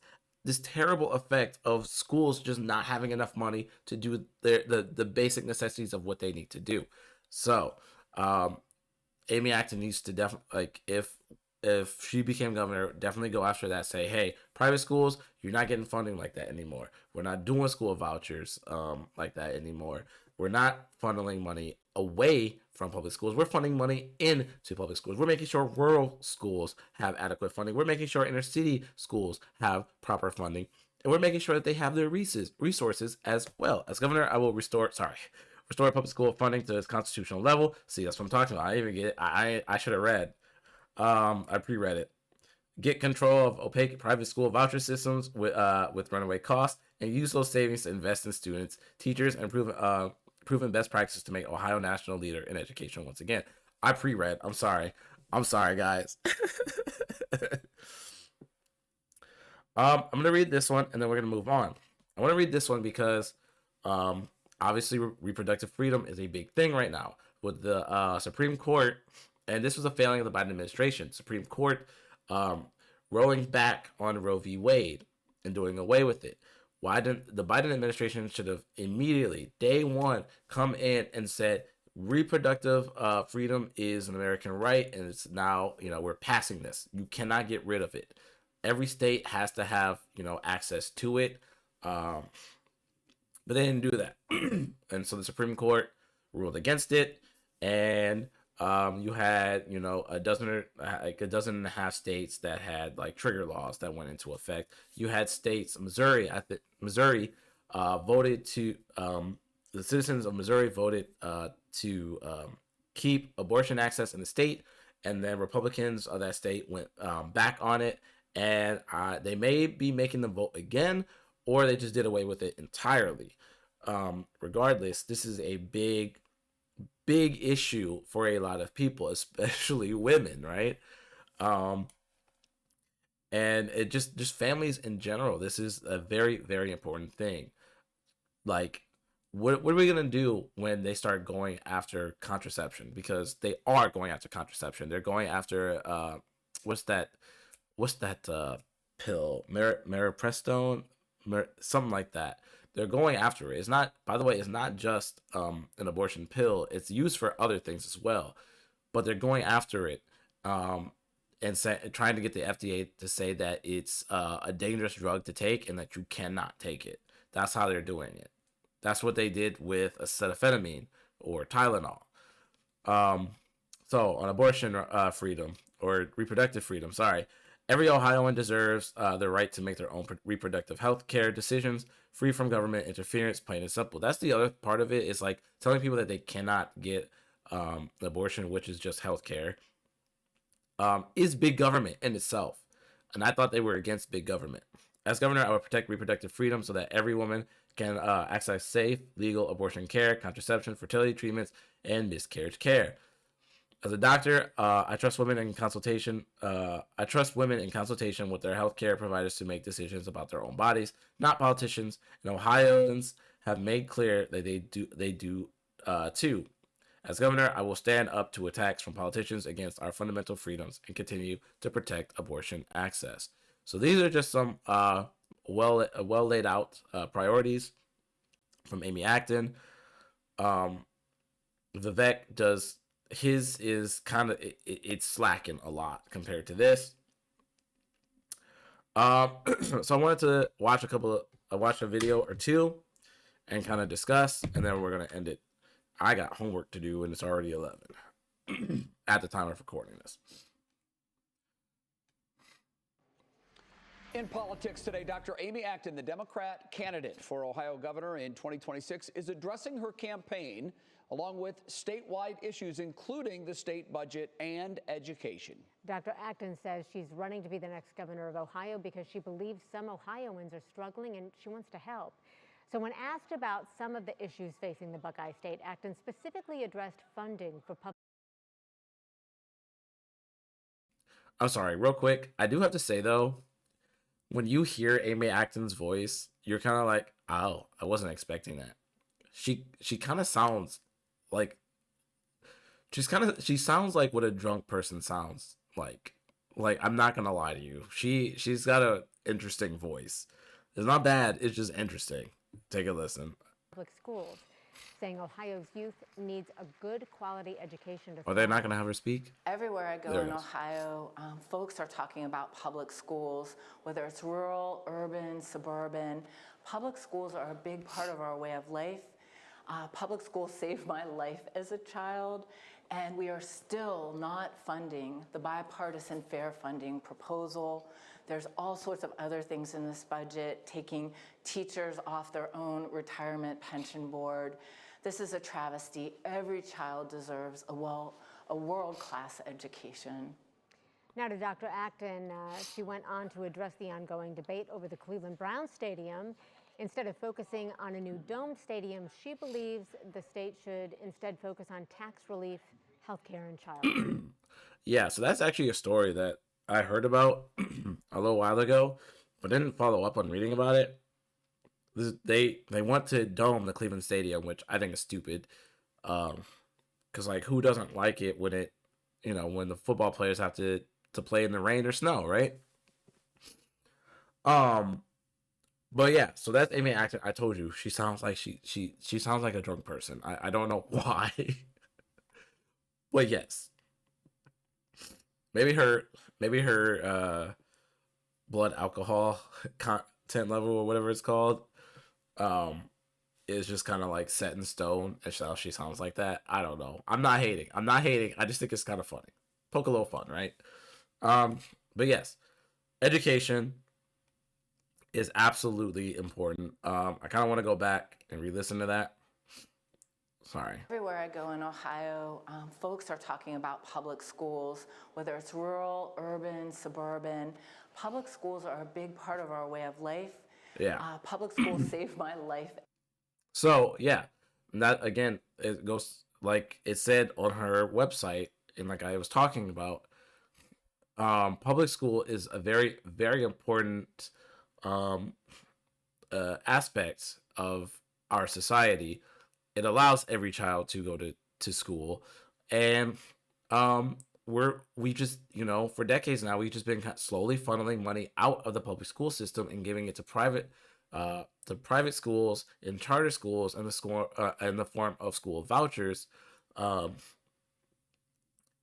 terrible effect of schools just not having enough money to do the basic necessities of what they need to do. So um, Amy Acton needs to definitely, like, if she became governor, definitely go after that. Say, hey, private schools, you're not getting funding like that anymore. We're not doing school vouchers like that anymore. We're not funneling money away from public schools. We're funding money into public schools. We're making sure rural schools have adequate funding. We're making sure inner city schools have proper funding. And we're making sure that they have their resources as well. As governor, I will restore public school funding to its constitutional level. See, that's what I'm talking about. I even get it. I should have read. I pre-read it. Get control of opaque private school voucher systems with runaway costs, and use those savings to invest in students, teachers, and proven best practices to make Ohio national leader in education once again. I pre-read. I'm sorry, guys. I'm gonna read this one, and then we're gonna move on. I want to read this one because, obviously, reproductive freedom is a big thing right now with the Supreme Court, and this was a failing of the Biden administration. Supreme Court rolling back on Roe v. Wade and doing away with it. Why didn't the Biden administration should have immediately, day one, come in and said reproductive freedom is an American right, and it's now, we're passing this. You cannot get rid of it. Every state has to have, access to it. But they didn't do that. And so the Supreme Court ruled against it. And you had, a dozen and a half states that had like trigger laws that went into effect. You had states, Missouri voted to, the citizens of Missouri voted to keep abortion access in the state. And then Republicans of that state went back on it. And they may be making them vote again, or they just did away with it entirely. Regardless, this is a big issue for a lot of people, especially women, right? And it just families in general. This is a very, very important thing. Like, what are we gonna do when they start going after contraception? Because they are going after contraception. They're going after what's that pill, Meriprestone, something like that. They're going after it. It's not, by the way, it's not just an abortion pill. It's used for other things as well, but they're going after it and trying to get the FDA to say that it's a dangerous drug to take and that you cannot take it. That's how they're doing it. That's what they did with acetaminophen or Tylenol. So on abortion freedom or reproductive freedom, sorry. Every Ohioan deserves the right to make their own reproductive health care decisions free from government interference, plain and simple. That's the other part of it, is like telling people that they cannot get an abortion, which is just health care, is big government in itself. And I thought they were against big government. As governor, I would protect reproductive freedom so that every woman can access safe, legal abortion care, contraception, fertility treatments, and miscarriage care. As a doctor, I trust women in consultation. I trust women in consultation with their healthcare providers to make decisions about their own bodies, not politicians. And Ohioans have made clear that they do too. As governor, I will stand up to attacks from politicians against our fundamental freedoms and continue to protect abortion access. So these are just some well laid out priorities from Amy Acton. Vivek does. His is kind of it's slacking a lot compared to this. So I wanted to watch a video or two and kind of discuss, and then we're gonna end it. I got homework to do, and it's already 11 at the time of recording this. In politics today, Dr. Amy Acton, the Democrat candidate for Ohio governor in 2026, is addressing her campaign along with statewide issues, including the state budget and education. Dr. Acton says she's running to be the next governor of Ohio because she believes some Ohioans are struggling and she wants to help. So when asked about some of the issues facing the Buckeye State, Acton specifically addressed funding for public. I'm sorry, real quick. I do have to say though, when you hear Amy Acton's voice, you're kind of like, oh, I wasn't expecting that. She kind of sounds like she sounds like what a drunk person sounds like. Like, I'm not gonna lie to you. She's got a interesting voice. It's not bad. It's just interesting. Take a listen. Public schools, saying Ohio's youth needs a good quality education. Are they not gonna have her speak? Everywhere I go in Ohio, folks are talking about public schools, whether it's rural, urban, suburban. Public schools are a big part of our way of life. Public schools saved my life as a child, and we are still not funding the bipartisan fair funding proposal. There's all sorts of other things in this budget, taking teachers off their own retirement pension board. This is a travesty. Every child deserves a world-class education. Now to Dr. Acton, she went on to address the ongoing debate over the Cleveland Browns Stadium. Instead of focusing on a new domed stadium, she believes the state should instead focus on tax relief, healthcare, and childcare. Yeah, so that's actually a story that I heard about a little while ago, but didn't follow up on reading about it. They want to dome the Cleveland Stadium, which I think is stupid. Because like, who doesn't like it when when the football players have to play in the rain or snow, right? But yeah, so that's Amy Acton. I told you, she sounds like she sounds like a drunk person. I don't know why. But yes. Maybe her blood alcohol content level or whatever it's called is just kind of like set in stone, and so she sounds like that. I don't know. I'm not hating. I just think it's kind of funny. Poke a little fun, right? But yes, education is absolutely important. I kind of want to go back and re-listen to that. Sorry. Everywhere I go in Ohio, folks are talking about public schools, whether it's rural, urban, suburban. Public schools are a big part of our way of life. Yeah. Public schools saved my life. So yeah, that again, it goes like it said on her website, and like I was talking about, public school is a very, very important aspect of our society. It allows every child to go to school, and we just, for decades now, we've just been slowly funneling money out of the public school system and giving it to private schools and charter schools and in the form of school vouchers. And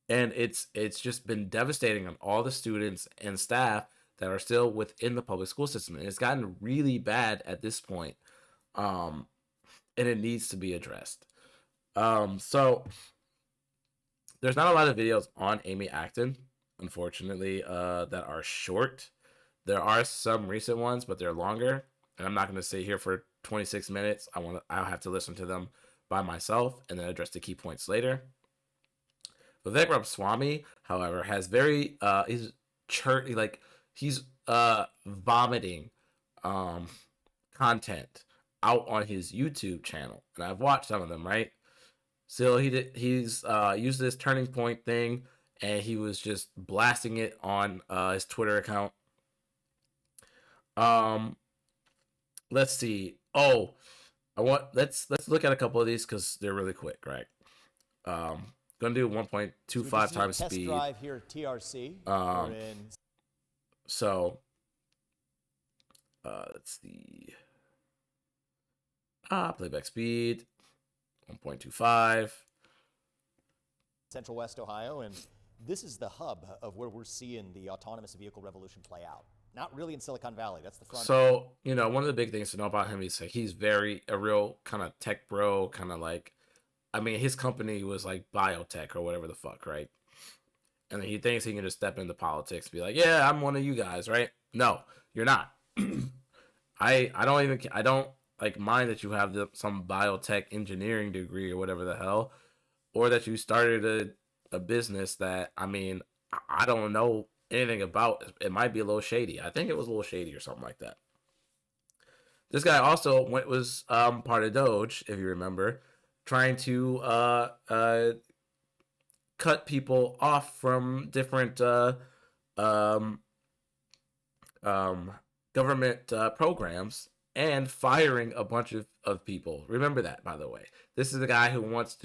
it's just been devastating on all the students and staff that are still within the public school system. And it's gotten really bad at this point. And it needs to be addressed. So there's not a lot of videos on Amy Acton, unfortunately, that are short. There are some recent ones, but they're longer. And I'm not going to sit here for 26 minutes. I'll have to listen to them by myself and then address the key points later. Vivek Ramaswamy, however, has he's vomiting content out on his YouTube channel, and I've watched some of them, right? So he's used this turning point thing, and he was just blasting it on his Twitter account. Let's see. Let's look at a couple of these because they're really quick, right? Gonna do 1.25 times test speed. Drive here at TRC. So let's see. Playback speed 1.25. Central West Ohio, and this is the hub of where we're seeing the autonomous vehicle revolution play out. Not really in Silicon Valley. That's the front. So, one of the big things to know about him is like he's a real kind of tech bro, kind of like, I mean, his company was like biotech or whatever the fuck, right? And he thinks he can just step into politics and be like, yeah, I'm one of you guys, right? No, You're not. I don't like mind that you have some biotech engineering degree or whatever the hell, or that you started a business that, I mean, I don't know anything about. It might be a little shady. I think it was a little shady or something like that. This guy also was part of Doge, if you remember, trying to cut people off from different um, um, government programs and firing a bunch of people. Remember that, by the way. This is the guy who wants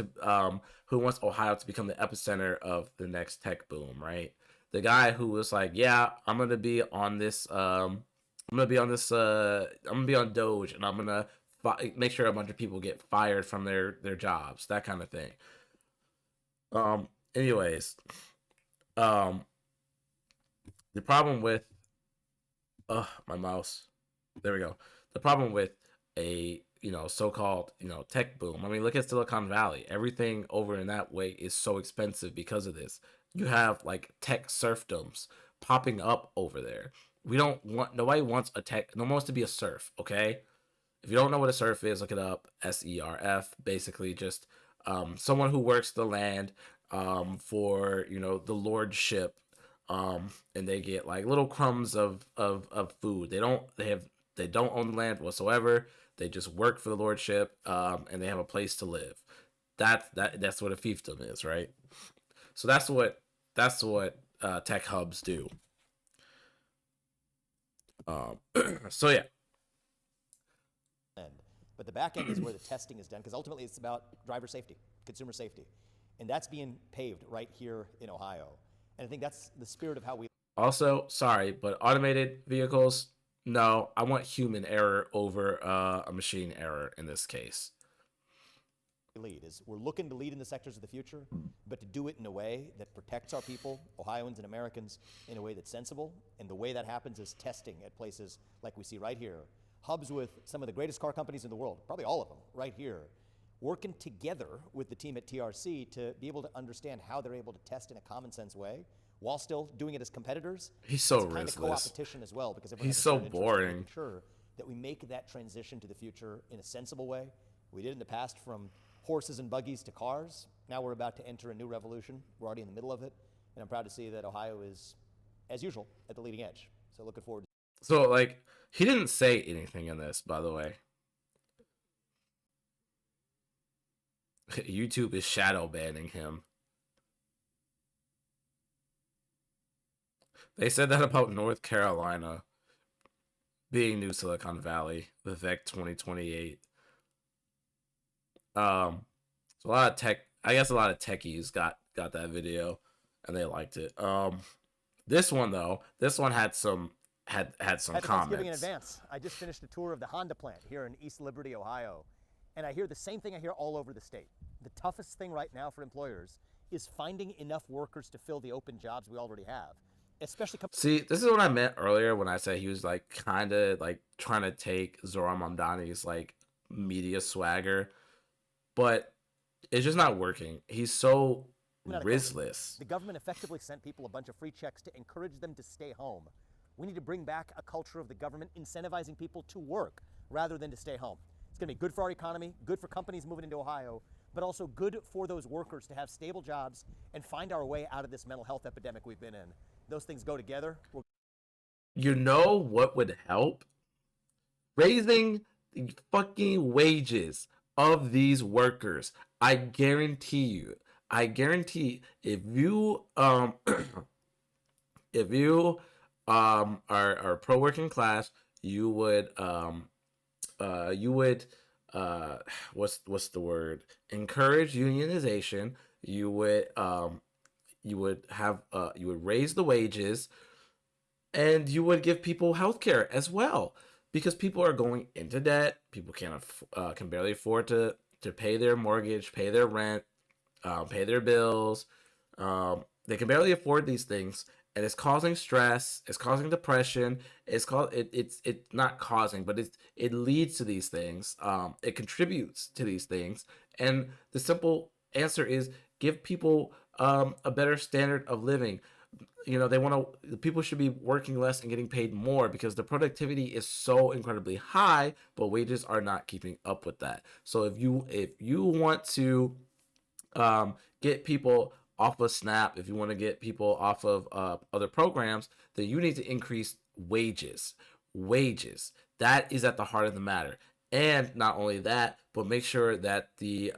Ohio to become the epicenter of the next tech boom, right? The guy who was like, yeah, I'm gonna be on this. I'm gonna be on Doge, and I'm gonna make sure a bunch of people get fired from their jobs, that kind of thing. Anyways, um, the problem with my mouse. There we go. The problem with a so-called tech boom. I mean, look at Silicon Valley. Everything over in that way is so expensive because of this. You have like tech serfdoms popping up over there. Nobody wants no one wants to be a serf, okay? If you don't know what a serf is, look it up. SERF, basically just someone who works the land for the lordship, and they get like little crumbs of food. They don't own the land whatsoever. They just work for the lordship, and they have a place to live. That's what a fiefdom is, right? So that's what tech hubs do. So yeah. But the back end is where the testing is done, because ultimately it's about driver safety, consumer safety. And that's being paved right here in Ohio. And I think that's the spirit of how we Also, sorry, but automated vehicles, no, I want human error over a machine error in this case. lead. Is we're looking to lead in the sectors of the future, but to do it in a way that protects our people, Ohioans and Americans, in a way that's sensible. And the way that happens is testing at places like we see right here. Hubs with some of the greatest car companies in the world, probably all of them, right here, working together with the team at TRC to be able to understand how they're able to test in a common sense way while still doing it as competitors. He's so it's kind of riskless. co-opetition as well, because He's so boring. Making sure that we make that transition to the future in a sensible way. We did in the past from horses and buggies to cars. Now we're about to enter a new revolution. We're already in the middle of it, and I'm proud to see that Ohio is, as usual, at the leading edge. So looking forward to So, like, he didn't say anything in this, by the way. YouTube is shadow banning him. They said that about North Carolina being new Silicon Valley, the VEC 2028. So a lot of techies got that video and they liked it. This one had some comments. Thanksgiving in advance. I just finished a tour of the Honda plant here in East Liberty, Ohio, and I hear the same thing I hear all over the state. The toughest thing right now for employers is finding enough workers to fill the open jobs we already have. Especially See, this is what I meant earlier when I said he was like kind of like trying to take Zohran Mamdani's like media swagger, but it's just not working. He's so riskless. The government effectively sent people a bunch of free checks to encourage them to stay home. We need to bring back a culture of the government incentivizing people to work rather than to stay home. It's going to be good for our economy, good for companies moving into Ohio, but also good for those workers to have stable jobs and find our way out of this mental health epidemic we've been in. Those things go together. You know what would help? Raising the fucking wages of these workers. I guarantee you. If you if you are pro working class, you would what's the word? Encourage unionization. You would raise the wages, and you would give people health care as well, because people are going into debt. People can barely afford to pay their mortgage, pay their rent, pay their bills. They can barely afford these things, and it's causing stress. It's causing depression. It's not causing, but it leads to these things. It contributes to these things, and the simple answer is give people a better standard of living. they want to, people should be working less and getting paid more because the productivity is so incredibly high, but wages are not keeping up with that. So if you want to get people off of SNAP, if you want to get people off of other programs, then you need to increase wages. Wages. That is at the heart of the matter. And not only that, but make sure that the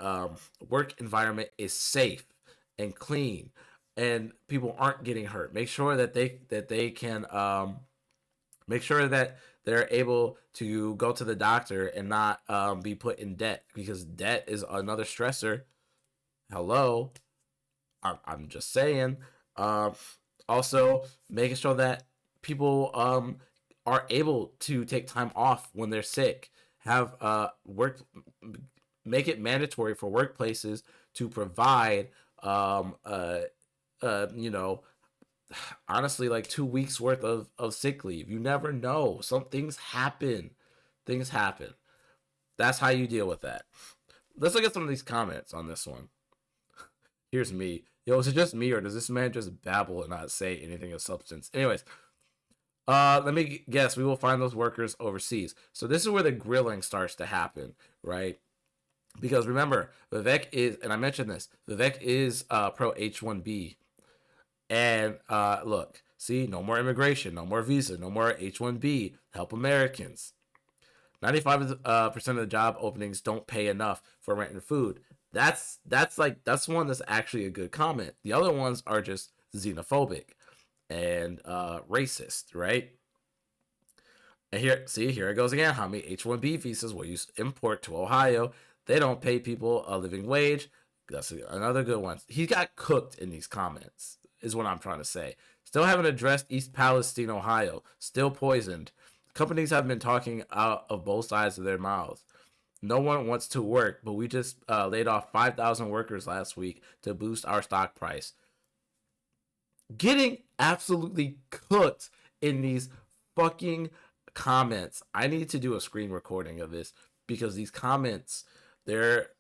work environment is safe and clean, and people aren't getting hurt. Make sure that they can make sure that they're able to go to the doctor and not be put in debt, because debt is another stressor. Hello, I'm just saying. Also, making sure that people are able to take time off when they're sick. Have make it mandatory for workplaces to provide you know, honestly, like 2 weeks worth of sick leave. You never know. Some things happen. Things happen. That's how you deal with that. Let's look at some of these comments on this one. Here's me. Yo, is it just me, or does this man just babble and not say anything of substance? Anyways, let me guess. We will find those workers overseas. So this is where the grilling starts to happen, right? Because remember, Vivek is, and I mentioned this, Vivek is pro H-1B. And look, see, no more immigration, no more visa, no more H-1B. Help Americans. 95% of the job openings don't pay enough for rent and food. That's one that's actually a good comment. The other ones are just xenophobic and racist, right? And here it goes again. How many H-1B visas will you import to Ohio? They don't pay people a living wage. That's another good one. He got cooked in these comments, is what I'm trying to say. Still haven't addressed East Palestine, Ohio. Still poisoned. Companies have been talking out of both sides of their mouths. No one wants to work, but we just laid off 5,000 workers last week to boost our stock price. Getting absolutely cooked in these fucking comments. I need to do a screen recording of this, because these comments, they're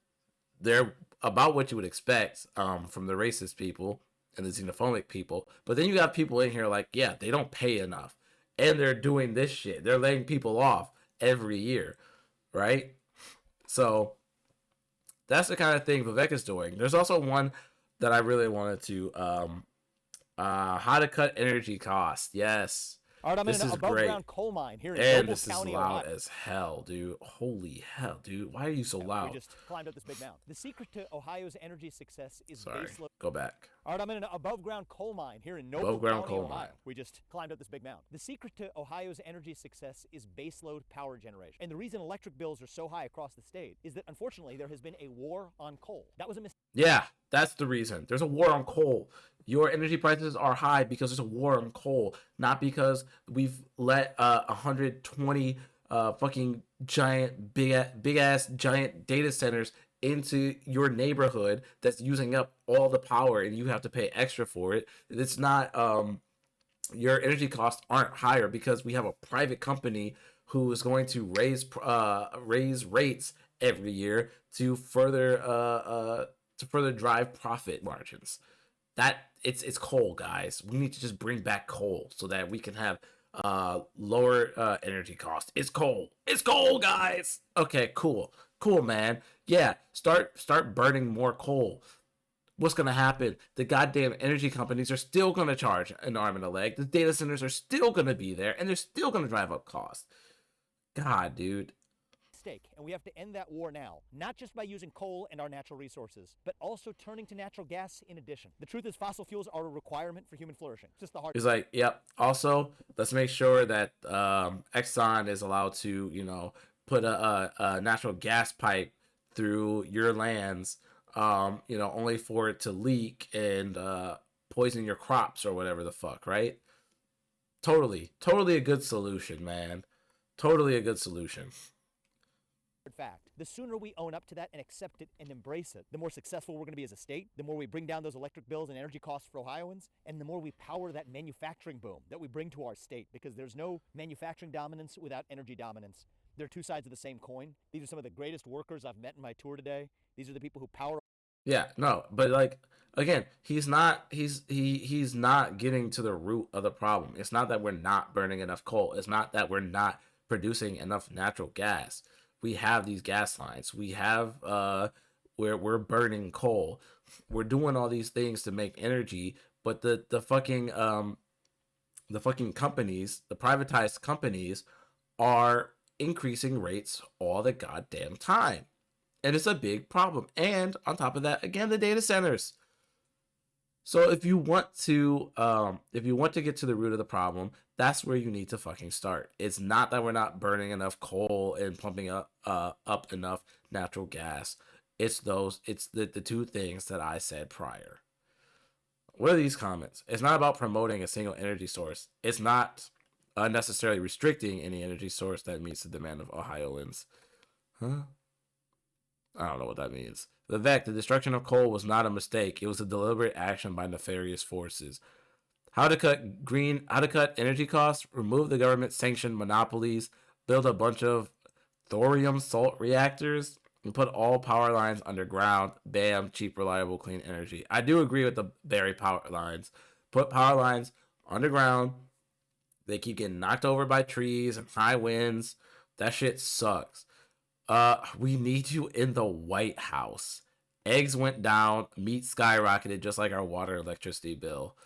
about what you would expect from the racist people and the xenophobic people. But then you got people in here like, yeah, they don't pay enough, and they're doing this shit. They're laying people off every year, right? So that's the kind of thing Vivek is doing. There's also one that I really wanted to how to cut energy costs. Yes. All right, I'm This in an is above great. ground coal mine here in And Noble this is County, loud Ohio. as hell, dude. Holy hell, dude. Why are you so We loud? just climbed up this big mountain. The secret to Ohio's energy success is Sorry. baseload. Go back. All right, I'm in an above-ground coal mine here in Noble Above-ground County, coal Ohio. mine. We just climbed up this big mountain. The secret to Ohio's energy success is baseload power generation. And the reason electric bills are so high across the state is that, unfortunately, there has been a war on coal. That was a mistake. Yeah, that's the reason. There's a war on coal. Your energy prices are high because there's a war on coal, not because we've let 120 fucking giant big ass giant data centers into your neighborhood that's using up all the power, and you have to pay extra for it. It's not your energy costs aren't higher because we have a private company who is going to raise rates every year to further drive profit margins. That it's coal, guys. We need to just bring back coal so that we can have lower energy costs. It's coal, guys. Okay, cool, man. Yeah, start burning more coal. What's gonna happen? The goddamn energy companies are still gonna charge an arm and a leg. The data centers are still gonna be there, and they're still gonna drive up costs. God, dude. And we have to end that war now, not just by using coal and our natural resources, but also turning to natural gas in addition. The truth is, fossil fuels are a requirement for human flourishing. It's just the hard. He's like, yep. Also, let's make sure that Exxon is allowed to, put a natural gas pipe through your lands, only for it to leak and poison your crops or whatever the fuck, right? Totally a good solution, man. Totally a good solution. Fact. The sooner we own up to that and accept it and embrace it, the more successful we're going to be as a state, the more we bring down those electric bills and energy costs for Ohioans, and the more we power that manufacturing boom that we bring to our state, because there's no manufacturing dominance without energy dominance. They're two sides of the same coin. These are some of the greatest workers I've met in my tour today. These are the people who power Yeah, no, but like again, he's not getting to the root of the problem. It's not that we're not burning enough coal. It's not that we're not producing enough natural gas. We have these gas lines. We have where we're burning coal. We're doing all these things to make energy, but the fucking companies, the privatized companies are increasing rates all the goddamn time. And it's a big problem. And on top of that, again, the data centers. So if you want to get to the root of the problem, that's where you need to fucking start. It's not that we're not burning enough coal and pumping up enough natural gas. It's the two things that I said prior. What are these comments? It's not about promoting a single energy source. It's not unnecessarily restricting any energy source that meets the demand of Ohioans. Huh? I don't know what that means. The destruction of coal was not a mistake. It was a deliberate action by nefarious forces. How to cut energy costs, remove the government sanctioned monopolies, build a bunch of thorium salt reactors, and put all power lines underground. Bam, cheap, reliable, clean energy. I do agree with the Barry power lines. Put power lines underground. They keep getting knocked over by trees and high winds. That shit sucks. We need you in the White House. Eggs went down, meat skyrocketed just like our water electricity bill.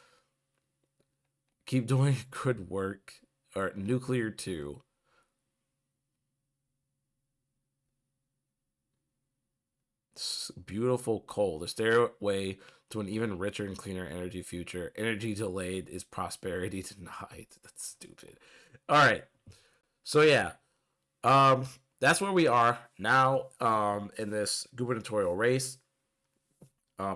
Keep doing good work. Or nuclear too. Beautiful coal. The stairway to an even richer and cleaner energy future. Energy delayed is prosperity denied. That's stupid. All right. So yeah. That's where we are now in this gubernatorial race.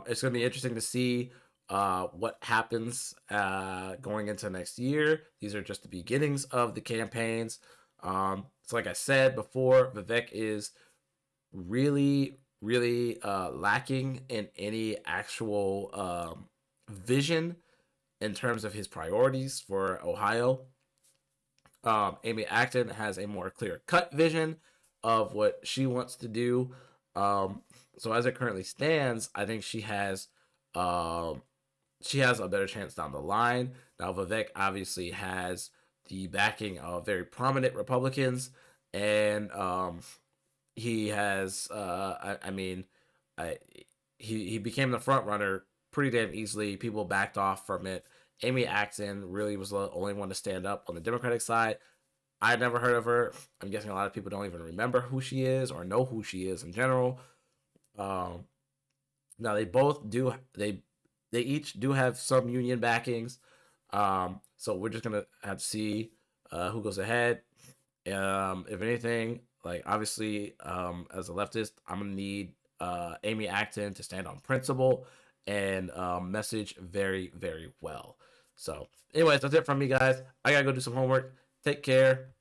It's going to be interesting to see what happens going into next year. These are just the beginnings of the campaigns. So like I said before, Vivek is really, really lacking in any actual vision in terms of his priorities for Ohio. Amy Acton has a more clear-cut vision of what she wants to do. So as it currently stands, I think she has a better chance down the line. Now Vivek obviously has the backing of very prominent Republicans, and he has he became the front runner pretty damn easily. People backed off from it. Amy Acton really was the only one to stand up on the Democratic side. I'd never heard of her. I'm guessing a lot of people don't even remember who she is or know who she is in general. Now they each do have some union backings. So we're just gonna have to see who goes ahead. If anything, like obviously, as a leftist, I'm gonna need Amy Acton to stand on principle and message very, very well. So, anyways, that's it from me, guys. I gotta go do some homework. Take care.